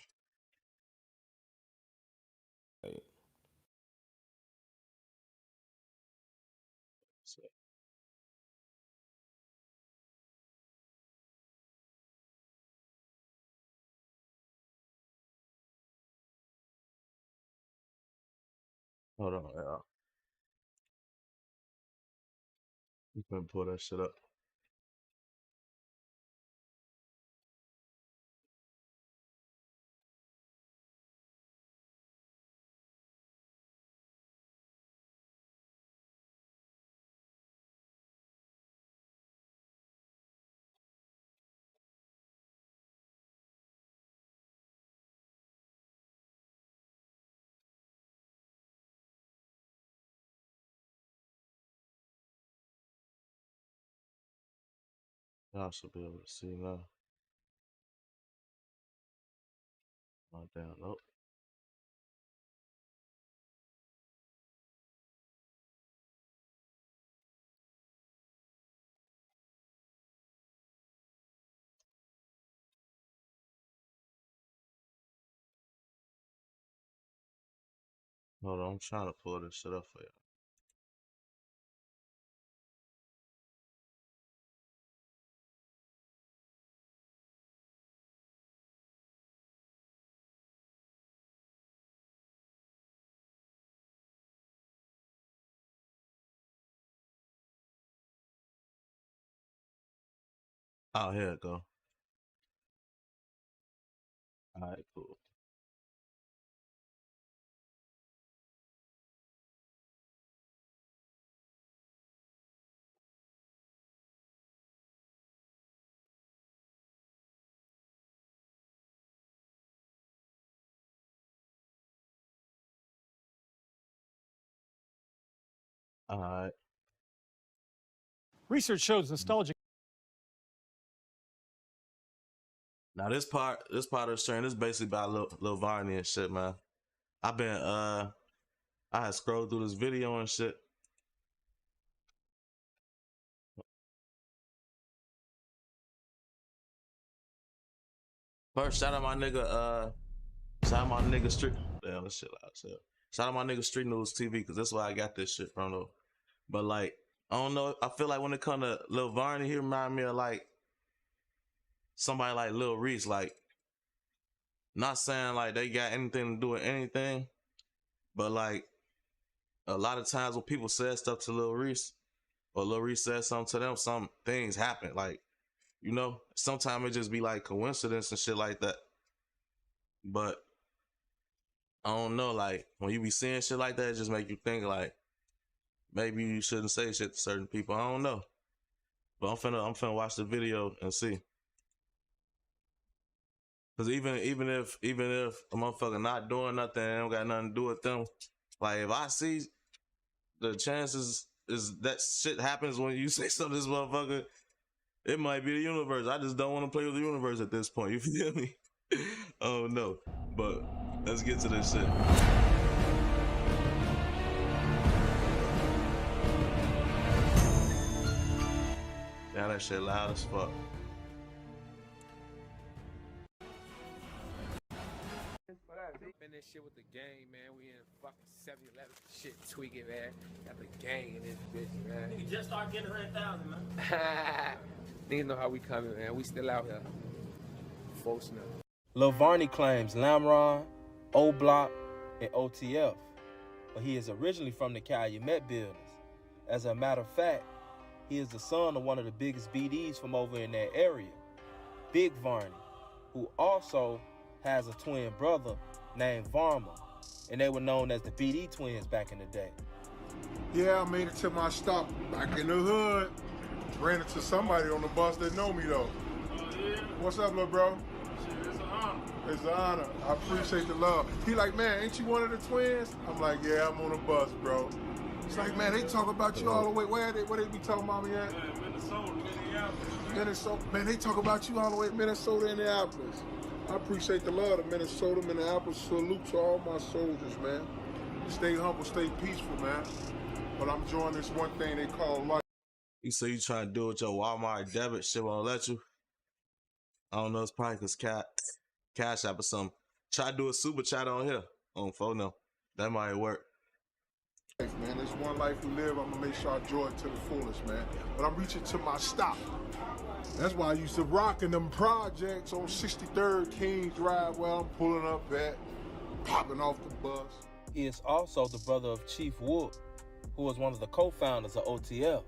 Hold on. You can pull that shit up. Y'all should be able to see now. Oh, damn, nope. Hold on, I'm trying to pull this shit up for you. Oh, here it go. All right, cool. All right. Research shows nostalgia. Now this part of the stream is basically about Lil Varney and shit, man. I've been I had scrolled through this video and shit. First, shout out my nigga Street. Damn, this shit loud as hell. Shout out my nigga Street News TV, because that's where I got this shit from though. But like, I don't know. I feel like when it come to Lil Varney, he remind me of like somebody like Lil Reese. Like, not saying like they got anything to do with anything, but like a lot of times when people said stuff to Lil Reese, or Lil Reese said something to them, some things happen. Like, you know, sometimes it just be like coincidence and shit like that. But I don't know, like when you be seeing shit like that, it just make you think like maybe you shouldn't say shit to certain people. I don't know. But I'm finna watch the video and see. Cause even if a motherfucker not doing nothing and don't got nothing to do with them, like if I see the chances is that shit happens when you say something to this motherfucker, it might be the universe. I just don't want to play with the universe at this point. You feel me? Oh no. But let's get to this shit. Yeah, that shit loud as fuck. This shit with the gang, man. We in fucking 7-Eleven shit tweaking, man. Got the gang in this bitch, man. You just start getting 100,000, man. Niggas know how we coming, man. We still out here. Folks know. Lil Varney claims Lamron, O Block, and OTF, but he is originally from the Calumet buildings. As a matter of fact, he is the son of one of the biggest BDs from over in that area, Big Varney, who also has a twin brother named Varma, and they were known as the BD twins back in the day. Yeah, I made it to my stop back in the hood. Ran into somebody on the bus that know me though. Oh, yeah? What's up, little bro? Shit, it's an honor. It's an honor. I appreciate the love. He like, man, ain't you one of the twins? I'm like, yeah, I'm on the bus, bro. It's like, man, they talk about you all the way. Where they be talking about me at? Yeah, Minnesota, Minneapolis. Minnesota. Man, they talk about you all the way, Minnesota, Minneapolis. I appreciate the love of Minnesota, Minneapolis. Salute to all my soldiers, man. Stay humble, stay peaceful, man. But I'm enjoying this one thing they call life. You say you trying to do it with your Walmart debit, shit won't let you. I don't know, it's probably because Cash App or something. Try to do a super chat on here, on phone now. That might work. Man, this one life we live, I'm gonna make sure I enjoy it to the fullest, man. But I'm reaching to my stop. That's why I used to rock in them projects on 63rd Kings Drive where I'm pulling up at, popping off the bus. He is also the brother of Chief Wood, who was one of the co-founders of OTF.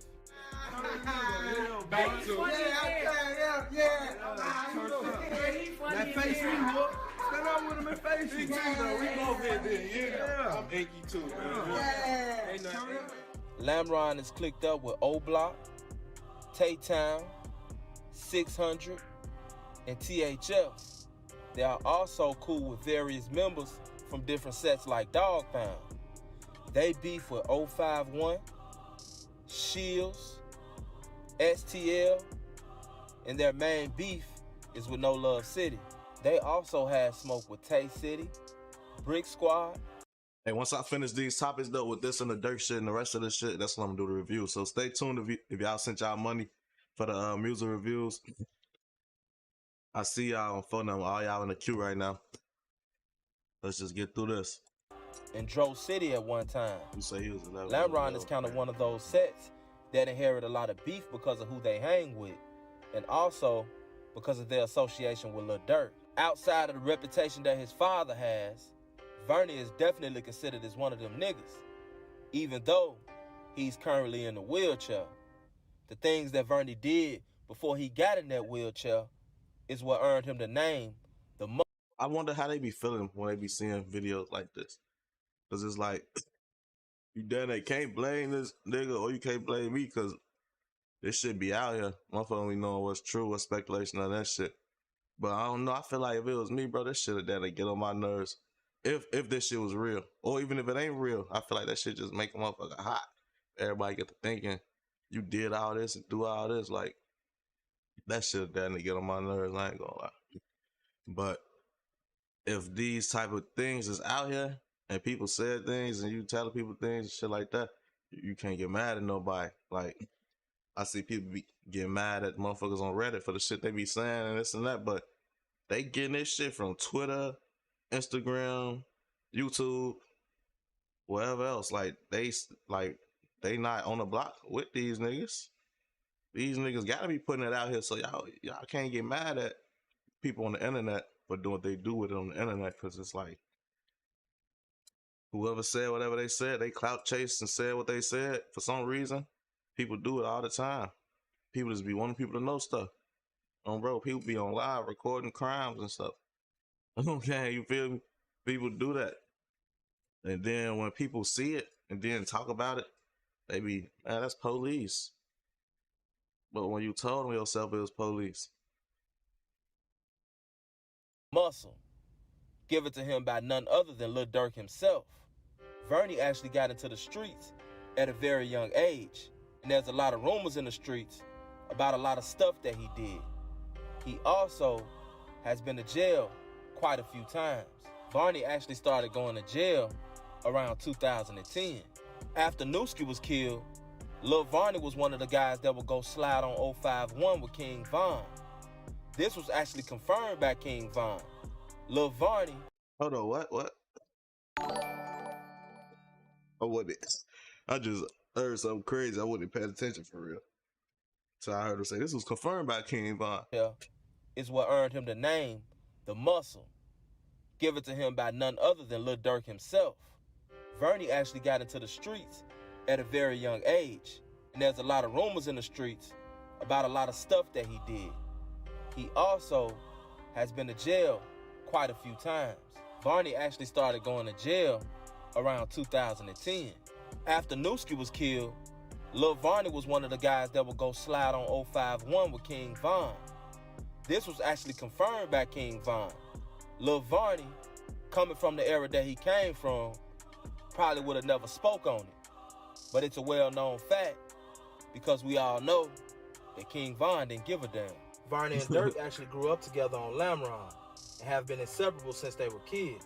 Back to That face me, look. Stand up with him and face me. We both hit there, yeah. I'm achy too, man. Lamron is clicked up with O Block, Tay-Town, 600, and THF. They are also cool with various members from different sets like Dog Pound. They beef with 051, Shields, STL, and their main beef is with No Love City. They also had smoke with Tay City, Brick Squad. Hey, once I finish these topics though with this and the Dirk shit and the rest of this shit, that's when I'm gonna do the review. So stay tuned if y'all sent y'all money for the music reviews. I see y'all on phone number, all y'all in the queue right now. Let's just get through this. And Dro City at one time. You say he was 11. Lamron is kind of one of those sets that inherit a lot of beef because of who they hang with, and also because of their association with Lil Durk. Outside of the reputation that his father has, Varney is definitely considered as one of them niggas, even though he's currently in a wheelchair. The things that Varney did before he got in that wheelchair is what earned him the name, the Muscle. I wonder how they be feeling when they be seeing videos like this. Because it's like, you damn they can't blame this nigga or you can't blame me because this shit be out here. Motherfucker only knowing what's true, what's speculation on that shit. But I don't know. I feel like if it was me, bro, this shit would damn get on my nerves. If this shit was real. Or even if it ain't real, I feel like that shit just make a motherfucker hot. Everybody get to thinking, you did all this and do all this. Like, that shit would damn get on my nerves. I ain't gonna lie. But if these type of things is out here and people said things and you telling people things and shit like that, you can't get mad at nobody. Like, I see people get mad at motherfuckers on Reddit for the shit they be saying and this and that, but they getting this shit from Twitter, Instagram, YouTube, wherever else. Like they not on the block with these niggas. These niggas gotta be putting it out here, so y'all can't get mad at people on the internet for doing what they do with it on the internet, because it's like whoever said whatever they said, they clout chased and said what they said for some reason. People do it all the time. People just be wanting people to know stuff. Bro, people be on live recording crimes and stuff. Okay, you feel me? People do that. And then when people see it and then talk about it, they be, man, that's police. But when you told yourself it was police. Muscle. Give it to him by none other than Lil Durk himself. Varney actually got into the streets at a very young age. And there's a lot of rumors in the streets about a lot of stuff that he did. He also has been to jail quite a few times. Varney actually started going to jail around 2010. After Whooski was killed, Lil Varney was one of the guys that would go slide on 051 with King Von. This was actually confirmed by King Von. Lil Varney. Hold on, what? Oh, what it? I just heard something crazy. I wasn't paying attention for real. So I heard her say this was confirmed by King Von. Yeah, is what earned him the name, the Muscle. Give it to him by none other than Lil Durk himself. Varney actually got into the streets at a very young age. And there's a lot of rumors in the streets about a lot of stuff that he did. He also has been to jail quite a few times. Varney actually started going to jail around 2010. After Whooski was killed, Lil Varney was one of the guys that would go slide on 051 with King Von. This was actually confirmed by King Von. Lil Varney, coming from the era that he came from, probably would have never spoke on it. But it's a well-known fact because we all know that King Von didn't give a damn. Varney and Durk actually grew up together on Lamron and have been inseparable since they were kids.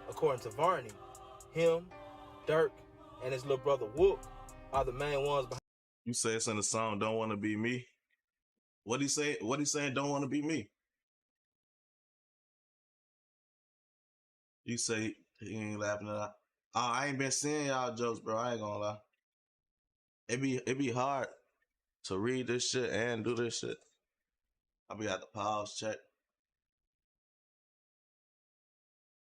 According to Varney, him, Durk, and his little brother Whoop are the main ones behind. You say it's in the song Don't Wanna Be Me. What he say? What he saying? Don't wanna be me. You say he ain't laughing at that. Oh, I ain't been seeing y'all jokes, bro. I ain't gonna lie. It be hard to read this shit and do this shit. I be at the pause check.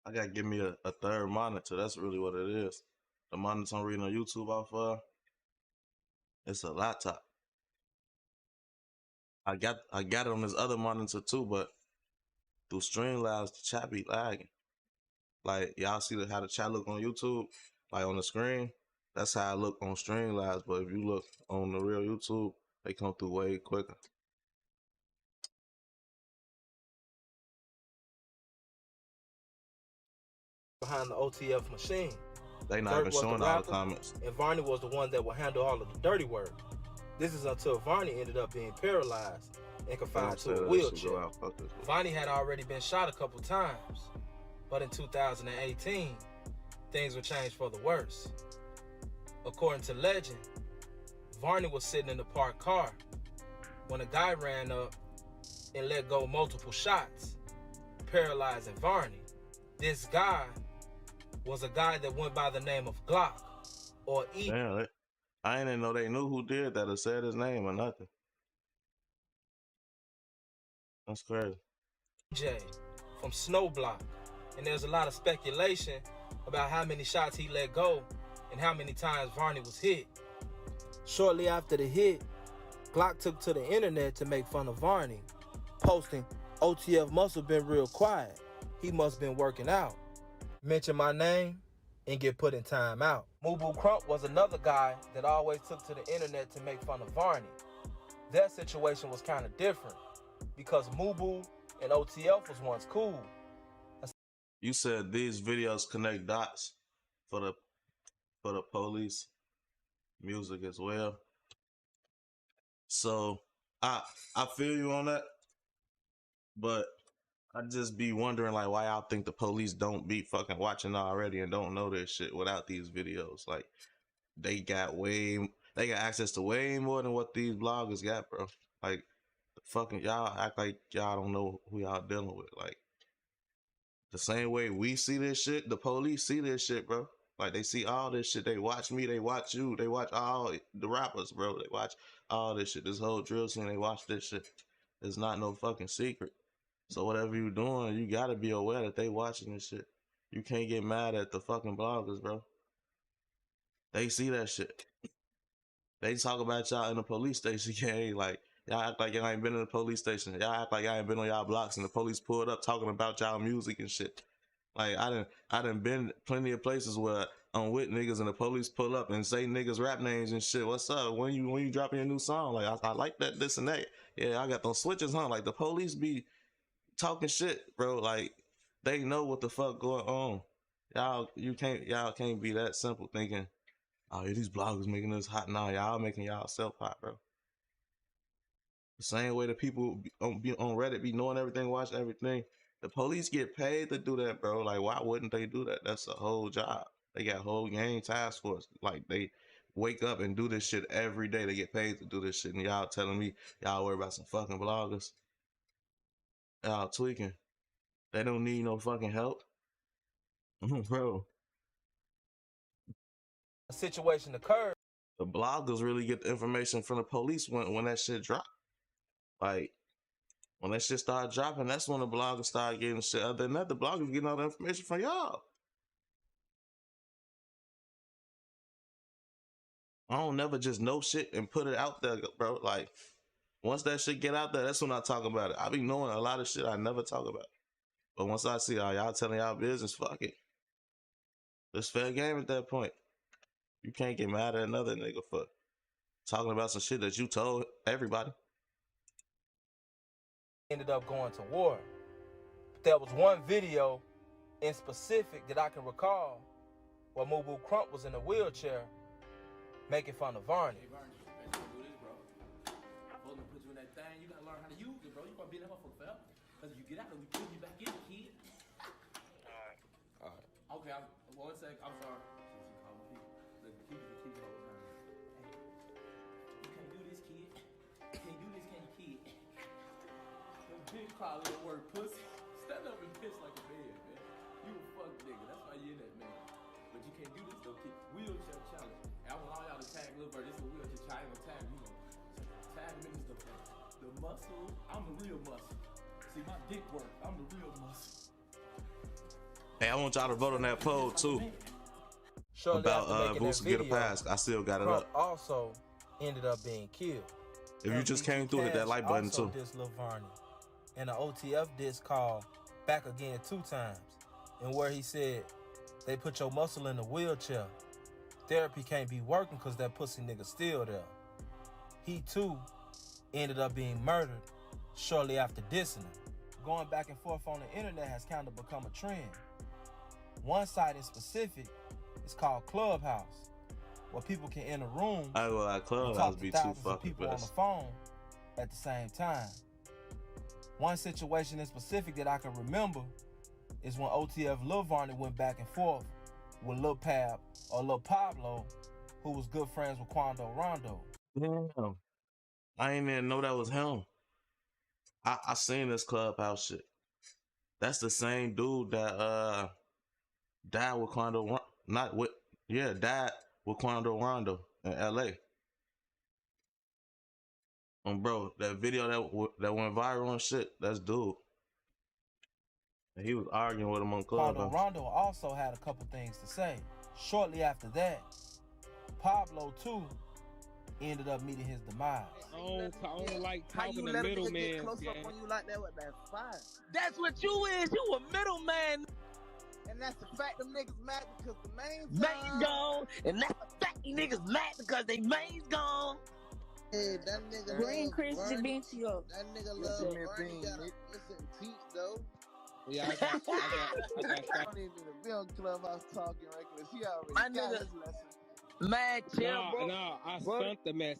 I gotta give me a third monitor. That's really what it is. The monitor I'm reading on YouTube off of, it's a laptop. I got it on this other monitor too, but through Streamlabs, the chat be lagging. Like, y'all see how the chat look on YouTube, like on the screen? That's how I look on Streamlabs, but if you look on the real YouTube, they come through way quicker. Behind the OTF machine. They not even showing all the comments. And Varney was the one that would handle all of the dirty work. This is until Varney ended up being paralyzed and confined to a Go wheelchair. out. Fuck this. Varney had already been shot a couple times, but in 2018, things would change for the worse. According to legend, Varney was sitting in the parked car when a guy ran up and let go multiple shots, paralyzing Varney. This guy was a guy that went by the name of Glock, or E. Damn, I didn't know they knew who did that or said his name or nothing. That's crazy. J from Snowblock, and there's a lot of speculation about how many shots he let go and how many times Varney was hit. Shortly after the hit, Glock took to the internet to make fun of Varney, posting, "OTF must have been real quiet. He must have been working out. Mention my name and get put in timeout." Mubu Crump was another guy that always took to the internet to make fun of Varney. Their situation was kind of different because Mubu and OTF was once cool. You said these videos connect dots for the police music as well. So I feel you on that, but I just be wondering like why y'all think the police don't be fucking watching already and don't know this shit without these videos. Like they got access to way more than what these bloggers got, bro. Like fucking y'all act like y'all don't know who y'all dealing with. Like the same way we see this shit, the police see this shit, bro. Like they see all this shit. They watch me, they watch you, they watch all the rappers, bro. They watch all this shit. This whole drill scene, they watch this shit. It's not no fucking secret. So whatever you doing, you gotta be aware that they watching this shit. You can't get mad at the fucking bloggers, bro. They see that shit. They talk about y'all in the police station. Yeah, like y'all act like y'all ain't been in the police station. Y'all act like y'all ain't been on y'all blocks and the police pulled up talking about y'all music and shit. Like I done been plenty of places where I'm with niggas and the police pull up and say niggas rap names and shit. What's up? When you dropping your new song? Like I like that, this and that. Yeah, I got those switches, huh? Like the police be talking shit, bro. Like they know what the fuck going on. Y'all can't be that simple thinking, oh yeah, these bloggers making us hot. Nah, y'all making y'all self hot, bro. The same way the people on Reddit be knowing everything, watch everything. The police get paid to do that, bro. Like, why wouldn't they do that? That's a whole job. They got a whole gang task force. Like, they wake up and do this shit every day. They get paid to do this shit. And y'all telling me y'all worry about some fucking bloggers. Y'all tweaking. They don't need no fucking help. Bro. A situation occurred. The bloggers really get the information from the police when that shit drop. Like, when that shit start dropping, that's when the bloggers start getting shit. Other than that, the bloggers getting all the information from y'all. I don't never just know shit and put it out there, bro. Like, once that shit get out there, that's when I talk about it. I be knowing a lot of shit I never talk about. But once I see y'all telling y'all business, fuck it. It's fair game at that point. You can't get mad at another nigga for talking about some shit that you told everybody. Ended up going to war. But there was one video in specific that I can recall where Mubu Crump was in a wheelchair making fun of Varney. Hey, Varney, you better do this, bro. Supposed to put you in that thing. You gotta learn how to use it, bro. You gonna be in that motherfucker forever. Because if you get out, we put you back in, kid. Alright. Okay, one sec. I'm sorry. She called me. The keep all the time. Hey, you can't do this, kid. You can't do this, can you, kid? The big crowd at work, pussy. Stand up and piss like a man, man. You a fuck nigga. That's why you in that, man. But you can't do this, though, kid. Wheelchair challenge. I want all y'all to tag Lil Varney. This is a wheelchair challenge. Tag me, tag me in the muscle. I'm the real muscle. See, my dick work. I'm the real muscle. Hey, I want y'all to vote on that poll too. Shortly About after making Wooski that get a video, pass. I still got it Crump up. also ended up being killed. If you just came through, hit that like button also too. dissed Lil Varney in an OTF diss called Back Again 2 times, and where he said they put your muscle in a wheelchair. Therapy can't be working because that pussy nigga still there. He too ended up being murdered shortly after dissing him. Going back and forth on the internet has kind of become a trend. One site in specific is called Clubhouse, where people can enter rooms I go like and Clubhouse talk to be too thousands of fucking people on the best. phone at the same time. One situation in specific that I can remember is when OTF Lil Varney went back and forth with Lil Pab or Lil Pablo, who was good friends with Quando Rondo. Damn. I ain't even know that was him. I seen this Clubhouse shit. That's the same dude that died with Quando, died with Quando Rondo in LA. Bro, that video that went viral and shit, that's dude. And he was arguing with him on Clubhouse. Quando Rondo also had a couple things to say. Shortly after that, Pablo too ended up meeting his demise. I don't like How talking you to let a nigga middleman. get close up on you like that with that fire? That's what you is. You a middleman. And that's the fact them niggas mad because the main Gone. And that's the fact you niggas mad because they main's gone. Hey, that nigga Green love Chris Varney. beat you up. That nigga love Varney got a missing teeth though. Yeah, I got I don't even need to be on Clubhouse talking reckless. He already My got nigga- his lesson. Man, chill, bro. No, I Bro. sent the message.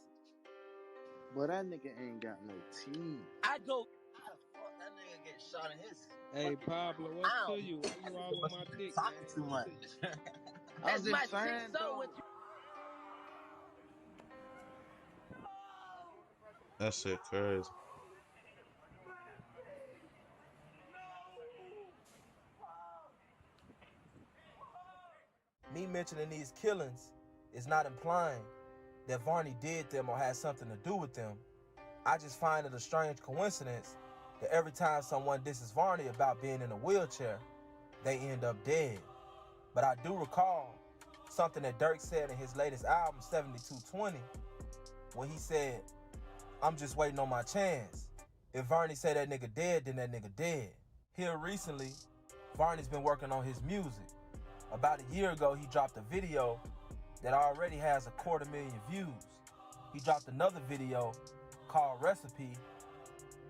But that nigga ain't got no teeth. I go. How the fuck that nigga get shot in his? Hey, Pablo, what's Ow. to you? Why you all on my dick, Talking man? too much. I'm That's my just saying, shit. So though. what you? That shit crazy. Me mentioning these killings is not implying that Varney did them or had something to do with them. I just find it a strange coincidence that every time someone disses Varney about being in a wheelchair, they end up dead. But I do recall something that Dirk said in his latest album, 7220, when he said, "I'm just waiting on my chance. If Varney say that nigga dead, then that nigga dead." Here recently, Varney's been working on his music. About a year ago, he dropped a video that already has 250,000 views. He dropped another video called Recipe,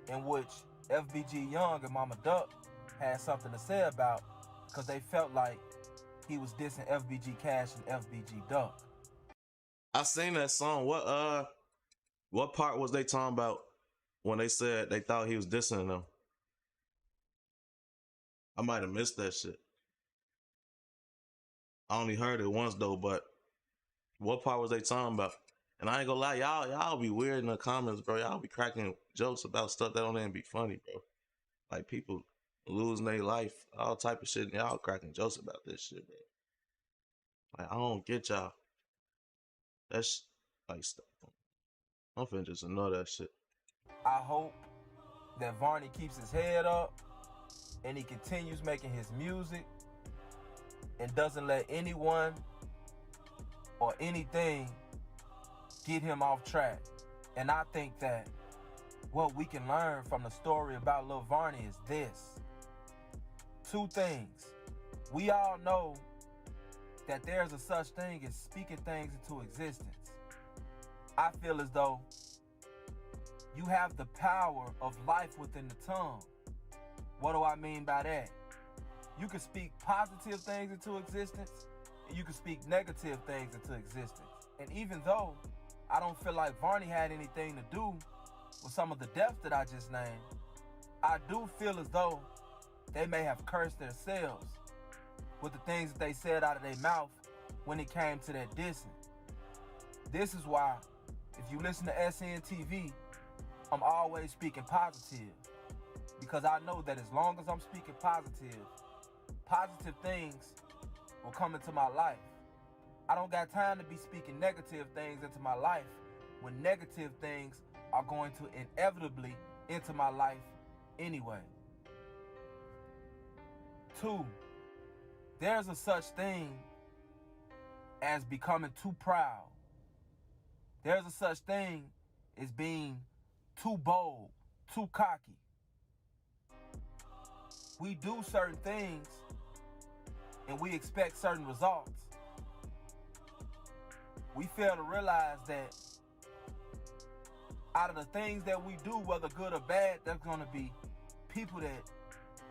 in which FBG Young and Mama Duck had something to say about, because they felt like he was dissing FBG Cash and FBG Duck. I seen that song. What part was they talking about when they said they thought he was dissing them? I might have missed that shit. I only heard it once though, but what part was they talking about? And I ain't gonna lie, y'all be weird in the comments, bro. Y'all be cracking jokes about stuff that don't even be funny, bro. Like people losing their life, all type of shit, and y'all cracking jokes about this shit, bro. Like I don't get y'all. That's like stuff. I'm finna just ignore that shit. I hope that Varney keeps his head up and he continues making his music and doesn't let anyone or anything get him off track. And I think that what we can learn from the story about Lil Varney is this. Two things. We all know that there's a such thing as speaking things into existence. I feel as though you have the power of life within the tongue. What do I mean by that? You can speak positive things into existence, and you can speak negative things into existence. And even though I don't feel like Varney had anything to do with some of the deaths that I just named, I do feel as though they may have cursed themselves with the things that they said out of their mouth when it came to that dissing. This is why, if you listen to SNTV, I'm always speaking positive. Because I know that as long as I'm speaking positive, positive things will come into my life. I don't got time to be speaking negative things into my life when negative things are going to inevitably enter my life anyway. 2, there's a such thing as becoming too proud. There's a such thing as being too bold, too cocky. We do certain things and we expect certain results. We fail to realize that out of the things that we do, whether good or bad, there's gonna be people that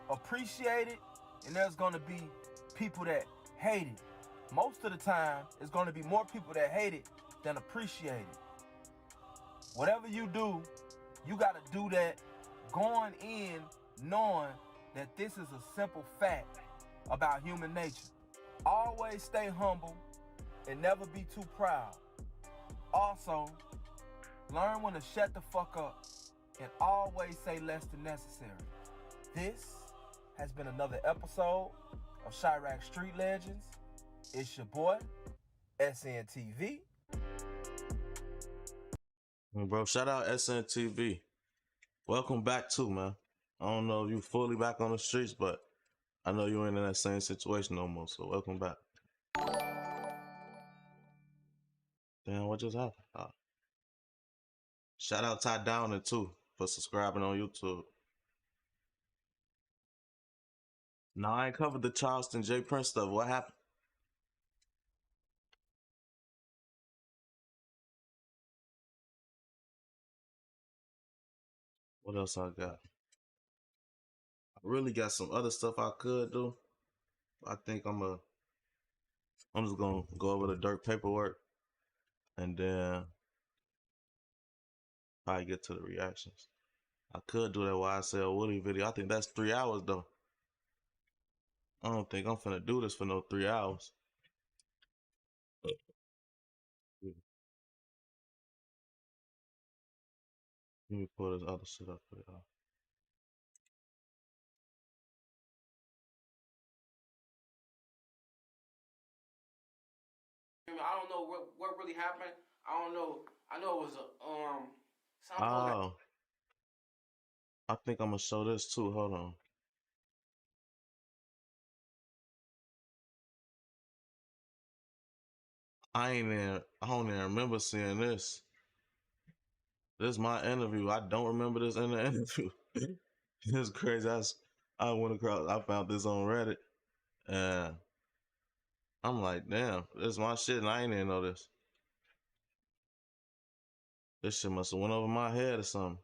appreciate it and there's gonna be people that hate it. Most of the time, it's gonna be more people that hate it than appreciate it. Whatever you do, you gotta do that going in knowing that this is a simple fact about human nature. Always stay humble and never be too proud. Also, learn when to shut the fuck up and always say less than necessary. This has been another episode of Chirac Street Legends. It's your boy, SNTV. Bro, shout out SNTV. Welcome back too, man. I don't know if you fully back on the streets, but I know you ain't in that same situation no more, so welcome back. Damn, what just happened? Shout out Ty Downer too for subscribing on YouTube. Now I ain't covered the Charleston J Prince stuff. What happened? What else I got? I really got some other stuff I could do. I think I'm just gonna go over the dirt paperwork and then probably get to the reactions. I could do that YSL Woody video. I think that's 3 hours though. I don't think I'm finna do this for no 3 hours. Let me pull this other shit up for y'all. I don't know what really happened. I don't know. I know it was a Oh, I think I'm gonna show this too. Hold on. I don't even remember seeing this. This is my interview. I don't remember this in the interview. It's crazy. I went across. I found this on Reddit, and I'm like, damn, this is my shit, and I ain't even know this. This shit must have went over my head or something.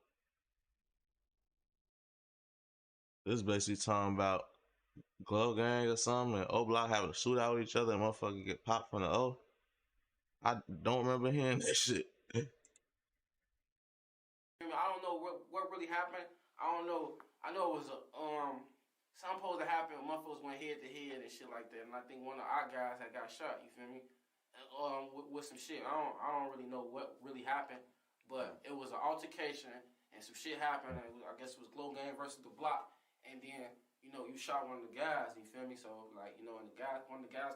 This is basically talking about Glove Gang or something, and O Block having a shootout with each other, and motherfucker get popped from the O. I don't remember hearing that shit. I don't know what really happened. I don't know. I know it was a something supposed to happen. Motherfuckers went head to head and shit like that. And I think one of our guys had got shot. You feel me? With some shit. I don't really know what really happened, but it was an altercation and some shit happened. And I guess it was Glow Gang versus the Block. And then you shot one of the guys. You feel me? So like and one of the guys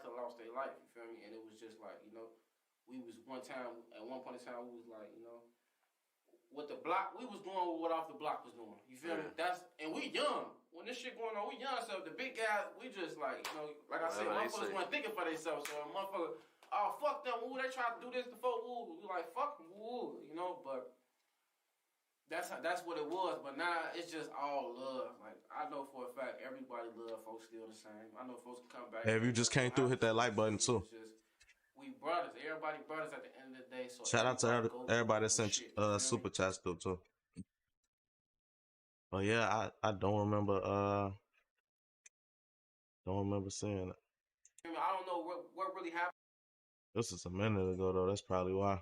could have lost their life. You feel me? And it was just like we was at one point in time we was like what the block, we was doing what off the block was doing. You feel me? And we young. When this shit going on, we young. So the big guys, we just like I said, motherfuckers weren't thinking for themselves. So motherfucker, oh fuck them, ooh, they tried to do this before, ooh, we like fuck them, ooh, but that's what it was. But now it's just all love. Like I know for a fact everybody love folks still the same. I know folks can come back. Hey, if you just came through, hit that like button too. We brothers, everybody brothers at the end of the day. So shout out to everybody that sent super chats through too. But yeah, I don't remember seeing it. I don't know what really happened. This is a minute ago though. That's probably why.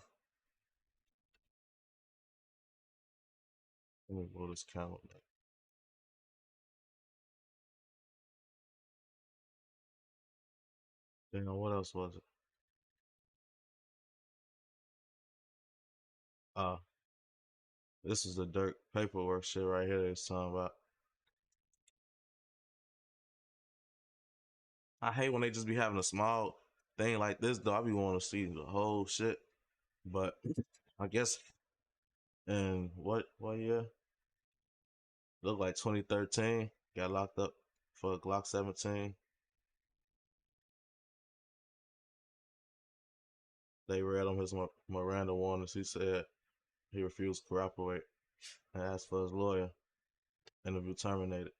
Let me blow this count. Damn, what else was it? This is the dirt paperwork shit right here they're talking about. I hate when they just be having a small thing like this though. I be wanting to see the whole shit. But I guess in what year? Look like 2013. Got locked up for a Glock 17. They read him his Miranda warnings. He said he refused to cooperate and asked for his lawyer. Interview terminated.